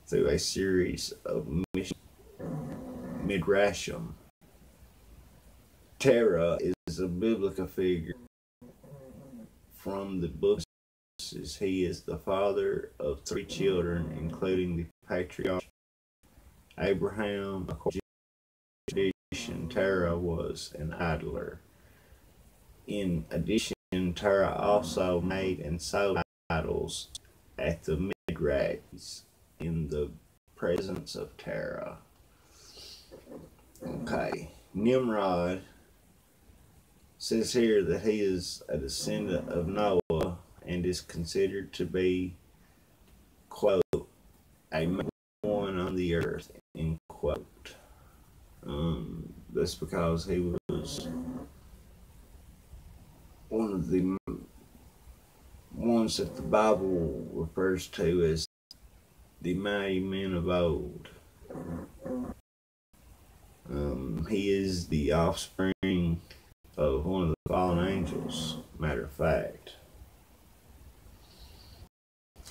through a series of midrashim. Terah is a biblical figure from the books. He is the father of 3 children, including the patriarch Abraham. According to tradition, Terah was an idler. In addition, Terah also made and sold idols at the midrash in the presence of Terah. Okay, Nimrod says here that he is a descendant of Noah and is considered to be, quote, a one on the earth, end quote. That's because he was one of the ones that the Bible refers to as the mighty men of old. He is the offspring of one of the fallen angels, matter of fact.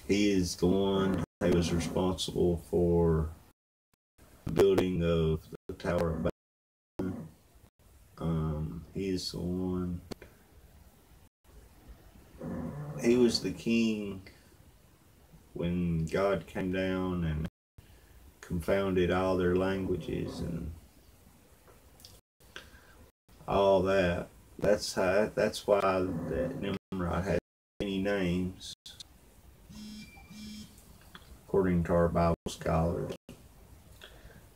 He is the one who was responsible for the building of the Tower of Babel. He is the one. He was the king when God came down and confounded all their languages and all that. That's why that Nimrod had many names, according to our Bible scholars.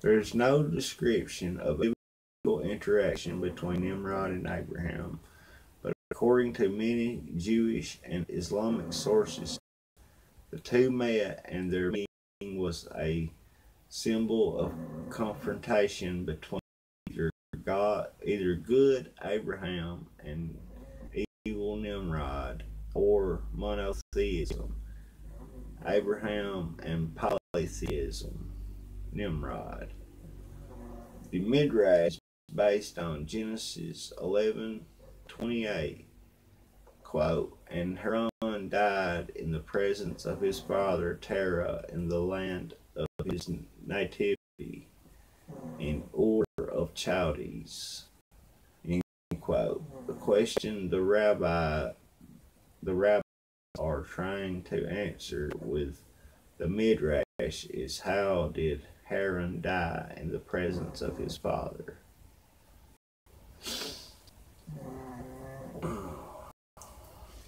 There is no description of biblical interaction between Nimrod and Abraham, but according to many Jewish and Islamic sources, the two met, and their meeting was a symbol of confrontation between either good Abraham and evil Nimrod, or monotheism, Abraham, and polytheism, Nimrod. The Midrash is based on Genesis 11:28, quote, "And Haran died in the presence of his father Terah in the land of his nativity, in Ur of Chaldees," end quote. The question the rabbis are trying to answer with the Midrash is, how did Haran die in the presence of his father?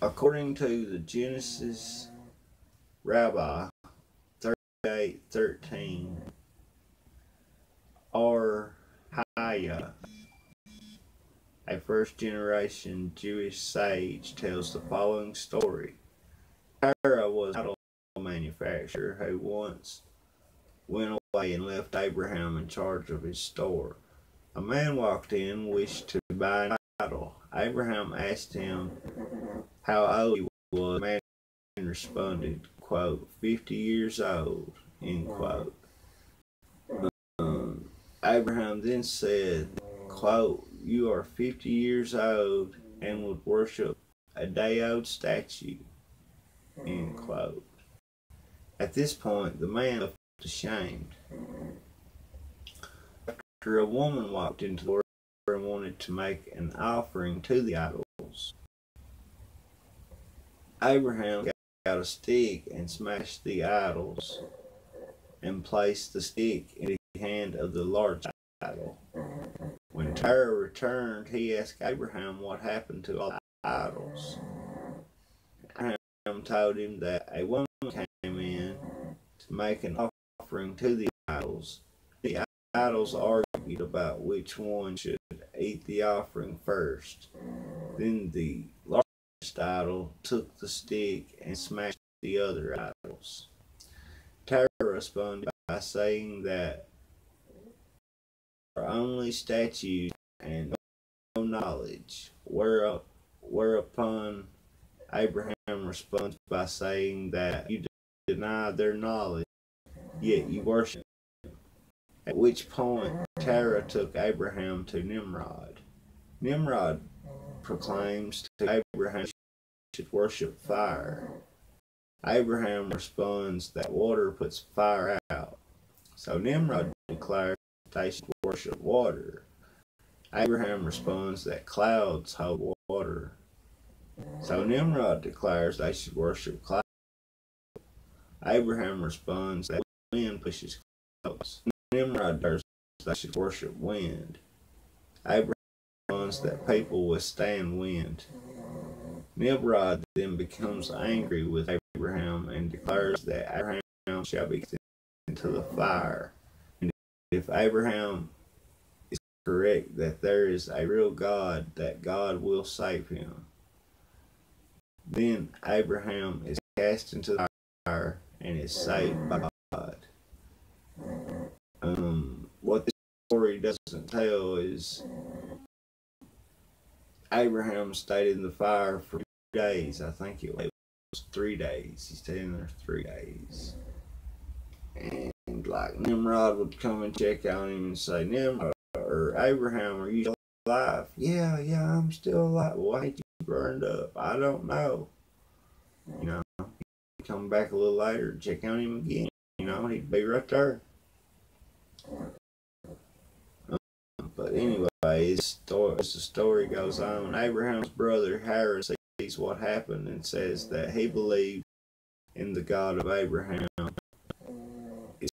According to the Genesis Rabbi 38:13, Haya, a first-generation Jewish sage, tells the following story. Terah was a cattle manufacturer who once went away and left Abraham in charge of his store. A man walked in, wished to buy an cattle. Abraham asked him how old he was. The man responded, quote, 50 years old, end quote. Abraham then said, quote, "You are 50 years old and would worship a day-old statue," end quote. At this point, the man felt ashamed. After a woman walked into the door and wanted to make an offering to the idols, Abraham got a stick and smashed the idols and placed the stick in the hand of the large idol. When Terah returned, he asked Abraham what happened to all the idols. Abraham told him that a woman came in to make an offering to the idols. The idols argued about which one should eat the offering first. Then the largest idol took the stick and smashed the other idols. Terah responded by saying that there are only statues and no knowledge, whereupon Abraham responds by saying that you deny their knowledge, yet you worship them. At which point Terah took Abraham to Nimrod. Nimrod proclaims to Abraham he should worship fire. Abraham responds that water puts fire out. So Nimrod declares they should worship water. Abraham responds that clouds hold water. So Nimrod declares they should worship clouds. Abraham responds that wind pushes clouds. Nimrod declares they should worship wind. Abraham responds that people withstand wind. Nimrod then becomes angry with Abraham and declares that Abraham shall be cast into the fire. And if Abraham is correct that there is a real God, that God will save him, then Abraham is cast into the fire and is saved by God. What this story doesn't tell is Abraham stayed in the fire for 2 days. I think it was 3 days. He stayed in there 3 days. And like Nimrod would come and check on him and say, Nimrod or Abraham, are you still alive? Yeah, I'm still alive. Why ain't you burned up? I don't know. You know, he'd come back a little later and check on him again. You know, he'd be right there. But anyway, as the story goes on, Abraham's brother Haran sees what happened and says that he believed in the God of Abraham, is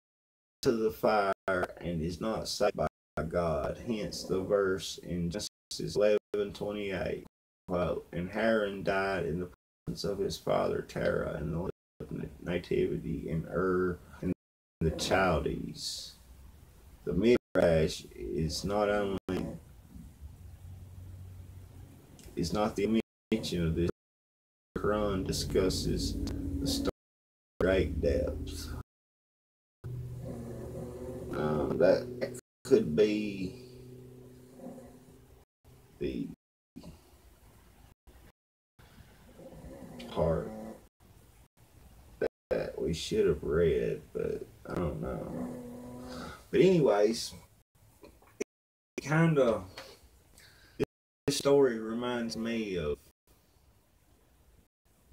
to the fire and is not saved by God. Hence the verse in Genesis 11:28, quote, "And Haran died in the presence of his father Terah in the land of nativity in Ur in the Chaldees." The Midrash is not the mention of this. The Quran discusses the story in great depth. That could be the we should have read, but I don't know. But anyways, this story reminds me of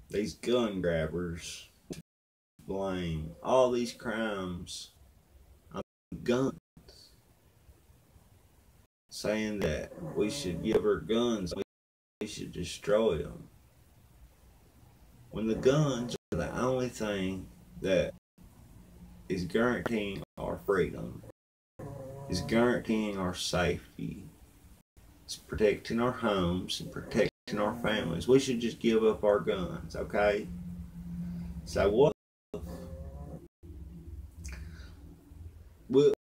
these gun grabbers blame all these crimes on guns, saying that we should give our guns, we should destroy them, when the guns are the only thing that is guaranteeing our freedom, is guaranteeing our safety, it's protecting our homes and protecting our families. We should just give up our guns, okay? So what will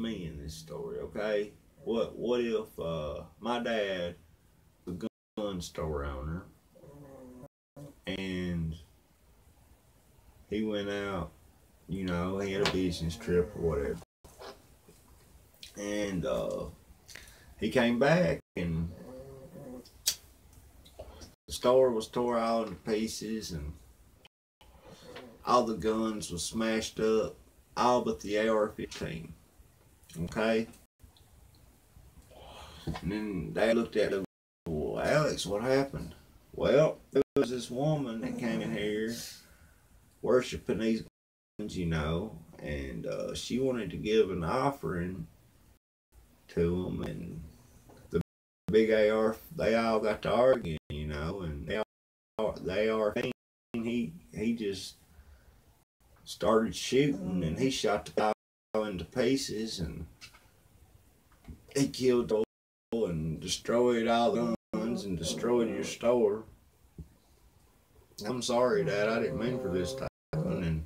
me in this story, okay? What if my dad was a gun store owner and he went out, you know, he had a business trip or whatever, and he came back and the store was tore all into pieces and all the guns was smashed up, all but the AR-15, okay? And then Dad looked at him, well, Alex, what happened? Well, there was this woman that came in here worshiping these guns, you know, and she wanted to give an offering to them, and the big AR, they all got to arguing, you know, and the AR-15, he just started shooting, and he shot the guy into pieces, and he killed the and destroyed all the guns and destroyed your store. I'm sorry, Dad, I didn't mean for this to happen. And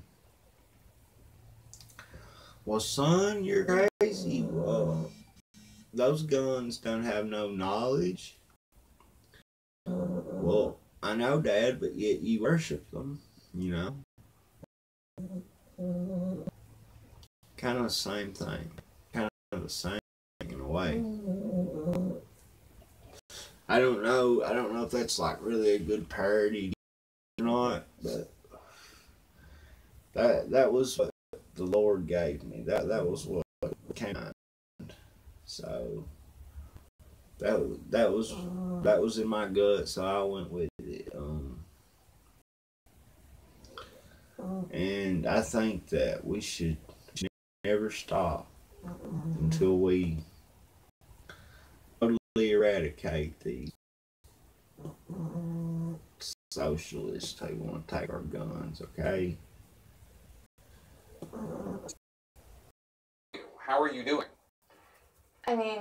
well, son, you're crazy. Those guns don't have no knowledge. Well, I know, Dad, but yet you worship them, you know. Kind of the same thing. Kind of the same thing in a way. I don't know if that's like really a good parody or not, but that was what the Lord gave me. That was what came out. So that was in my gut, so I went with it. And I think that we should never stop until we totally eradicate these socialists who want to take our guns, okay? How are you doing? I mean,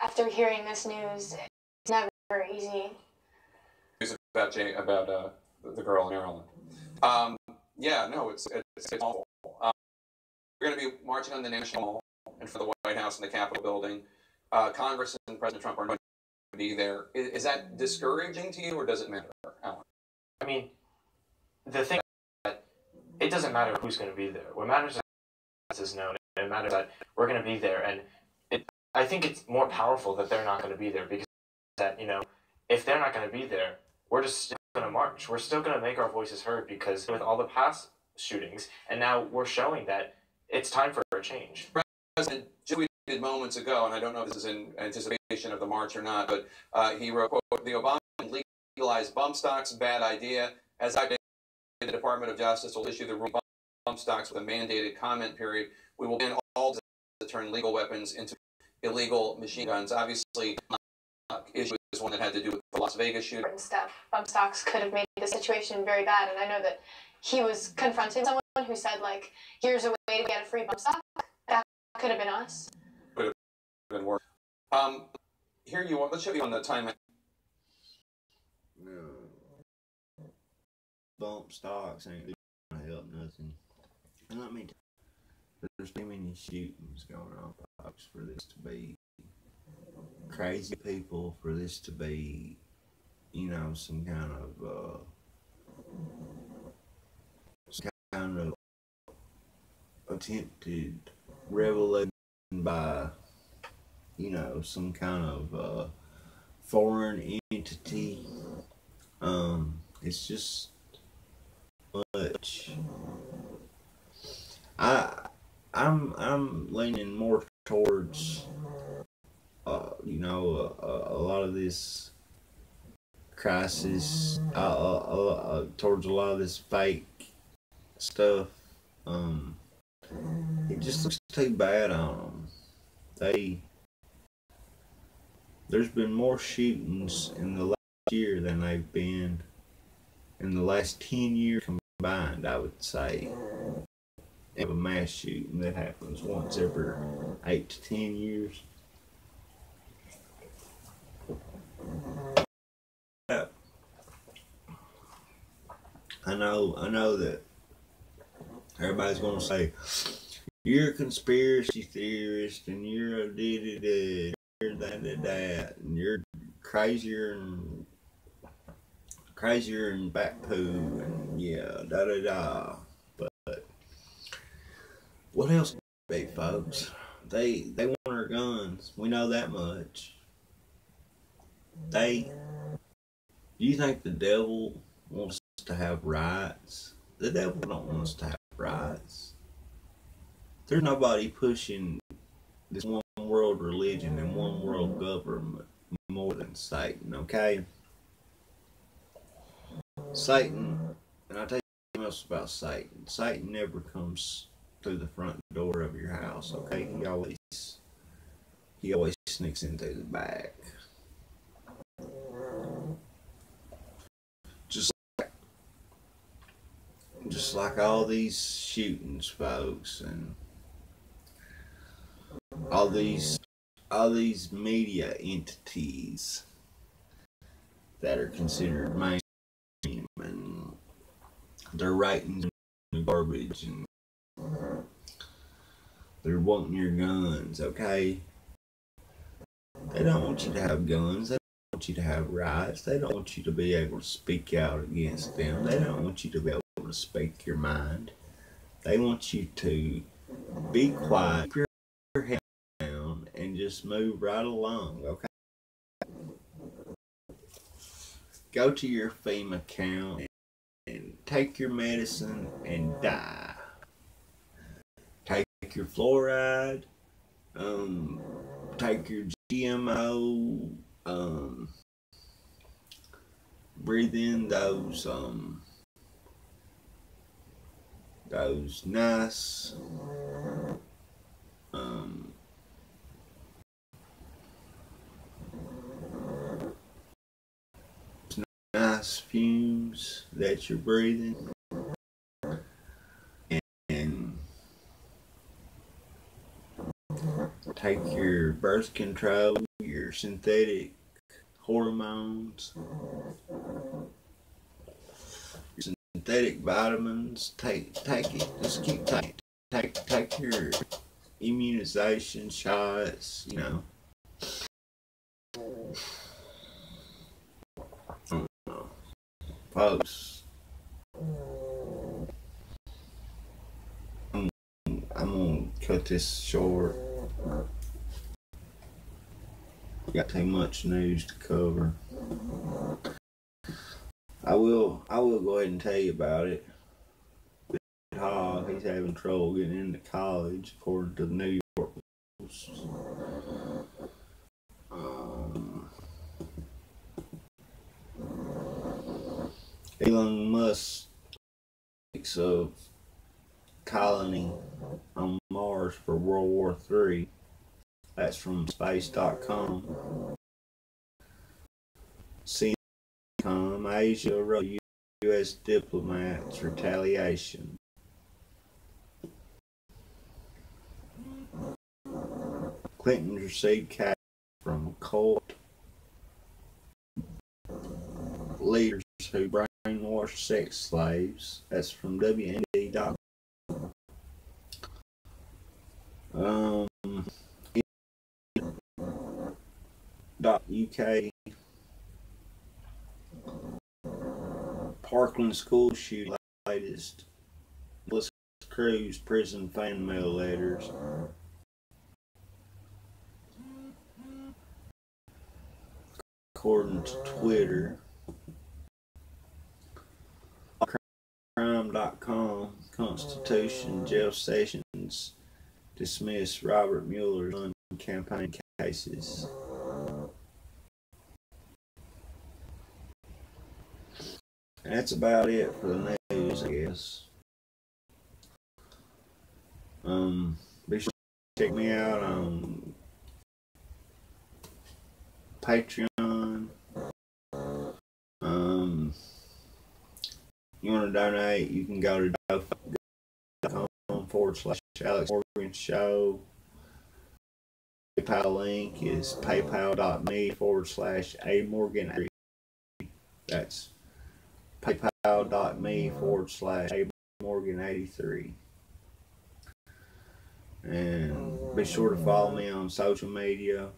after hearing this news, it's never easy. News about the girl in Maryland. Yeah, no, it's awful. We're going to be marching on the National Mall and for the White House and the Capitol building. Congress and President Trump are going to be there. Is that discouraging to you, or does it matter, Alan? I mean, the thing is that it doesn't matter who's going to be there. What matters is that is known. It matters that we're going to be there, and I think it's more powerful that they're not going to be there, because that, you know, if they're not going to be there, we're just still going to march. We're still going to make our voices heard, because with all the past shootings, and now we're showing that it's time for a change. President Joe tweeted moments ago, and I don't know if this is in anticipation of the march or not, but he wrote, quote, "The Obama legalized bump stocks, bad idea. As I did, the Department of Justice will issue the rule bump stocks with a mandated comment period. We will ban all to turn legal weapons into illegal machine guns." Obviously, issue is one that had to do with the Las Vegas shooting. Step. Bump stocks could have made the situation very bad, and I know that he was confronting someone who said, like, here's a way to get a free bump stock. That could have been us. Could have been worse. Here you are. Let's show you on the timeline. No. Bump stocks ain't gonna help nothing. And I mean, there's too many shootings going on, folks, for this to be crazy people, for this to be, you know, some kind of attempted revelation by, you know, some kind of foreign entity. It's just much I'm leaning more towards a lot of this crisis, towards a lot of this fake stuff. It just looks too bad on them. There's been more shootings in the last year than they've been in the last 10 years combined, I would say. Of a mass shooting that happens once every 8 to 10 years. I know that everybody's gonna say you're a conspiracy theorist and you're a da-da-da, you're that, and you're crazier and back poo, and yeah, da-da-da. But what else be, folks? They want our guns. We know that much. You think the devil wants us to have rights? The devil don't want us to have rights. There's nobody pushing this one world religion and one world government more than Satan, okay? Satan, and I'll tell you something else about Satan. Satan never comes through the front door of your house, okay? He always sneaks in through the back. Just like all these shootings, folks, and all these media entities that are considered mainstream, and their ratings are garbage, and they're wanting your guns, okay? They don't want you to have guns. They don't want you to have rights. They don't want you to be able to speak out against them. They don't want you to be able to speak your mind. They want you to be quiet, keep your head down, and just move right along, okay? Go to your FEMA account and take your medicine and die. Take your fluoride, take your GMO, breathe in those nice fumes that you're breathing, and take your birth control, your synthetic hormones, your synthetic vitamins. Take it. Just keep taking it. Take your immunization shots, folks. I'm gonna cut this short. Got too much news to cover. I will go ahead and tell you about it. He's having trouble getting into college, according to the New York Post. Elon Musk speaks of colony on Mars for World War III. That's from space.com. CNBC, Asia wrote U.S. diplomats retaliation. Clinton received cash from cult leaders who brainwash sex slaves. That's from WND.com. .uk. Parkland school shooting latest. Willis Cruz prison fan mail letters. According to Twitter. Crime.com Constitution jail sessions dismiss Robert Mueller's campaign cases. And that's about it for the news, I guess. Be sure to check me out on Patreon. You want to donate, you can go to .com/Alex Morgan Show. PayPal link is paypal.me/amorgan. That's paypal.me/amorgan83. And be sure to follow me on social media.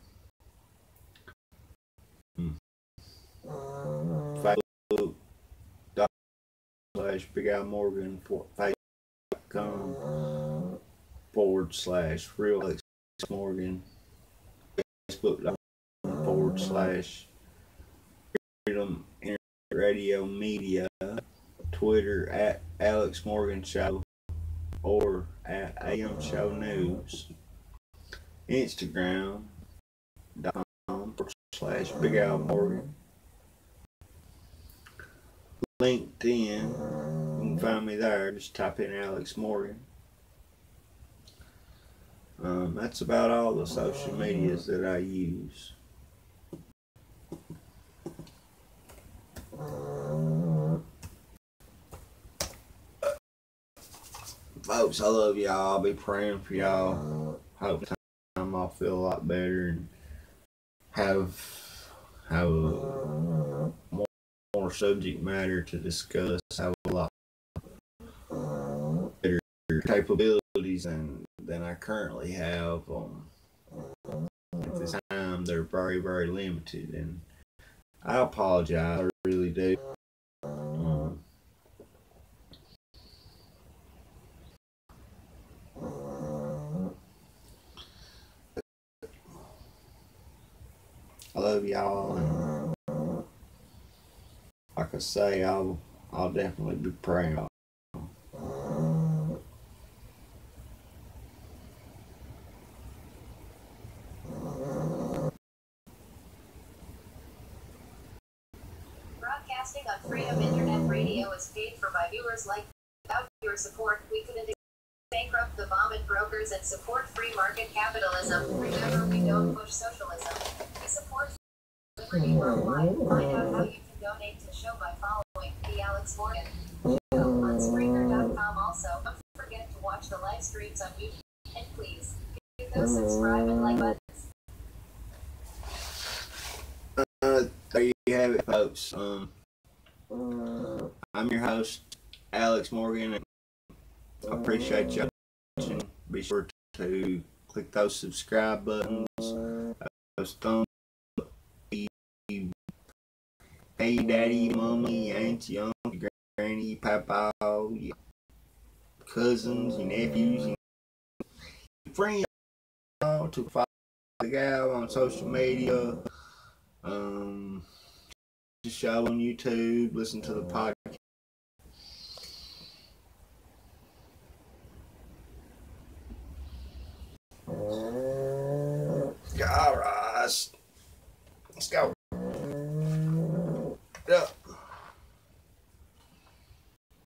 Facebook.com/Big Al Morgan, Facebook.com/Real Alex Morgan, Facebook.com/Freedom Internet Radio Media, Twitter @Alex Morgan Show or @AM Show News, Instagram.com/Big Al Morgan, LinkedIn, you can find me there, just type in Alex Morgan. That's about all the social medias that I use. Folks, I love y'all. I'll be praying for y'all. Hope time I'll feel a lot better and have more subject matter to discuss. Have a lot better capabilities than I currently have. At this time, they're very, very limited, and I apologize. I really do. I love y'all, and like I say, I'll definitely be praying. Broadcasting on Freedom Internet Radio is paid for by viewers like you. Without your support, we couldn't bankrupt the vomit brokers and support free market capitalism. Remember, we don't push socialism. We support liberty worldwide. Find out how you can donate to the show by following The Alex Morgan Show on Spreaker.com. Also, don't forget to watch the live streams on YouTube. And please, hit those subscribe and like buttons. There you have it, folks. I'm your host, Alex Morgan, and I appreciate you watching. Be sure to click those subscribe buttons, those thumbs up. Hey, daddy, mommy, auntie, uncle, granny, papa, your cousins, your nephews, your friends, to follow the gal on social media. The show on YouTube, listen to the podcast. All right, let's go.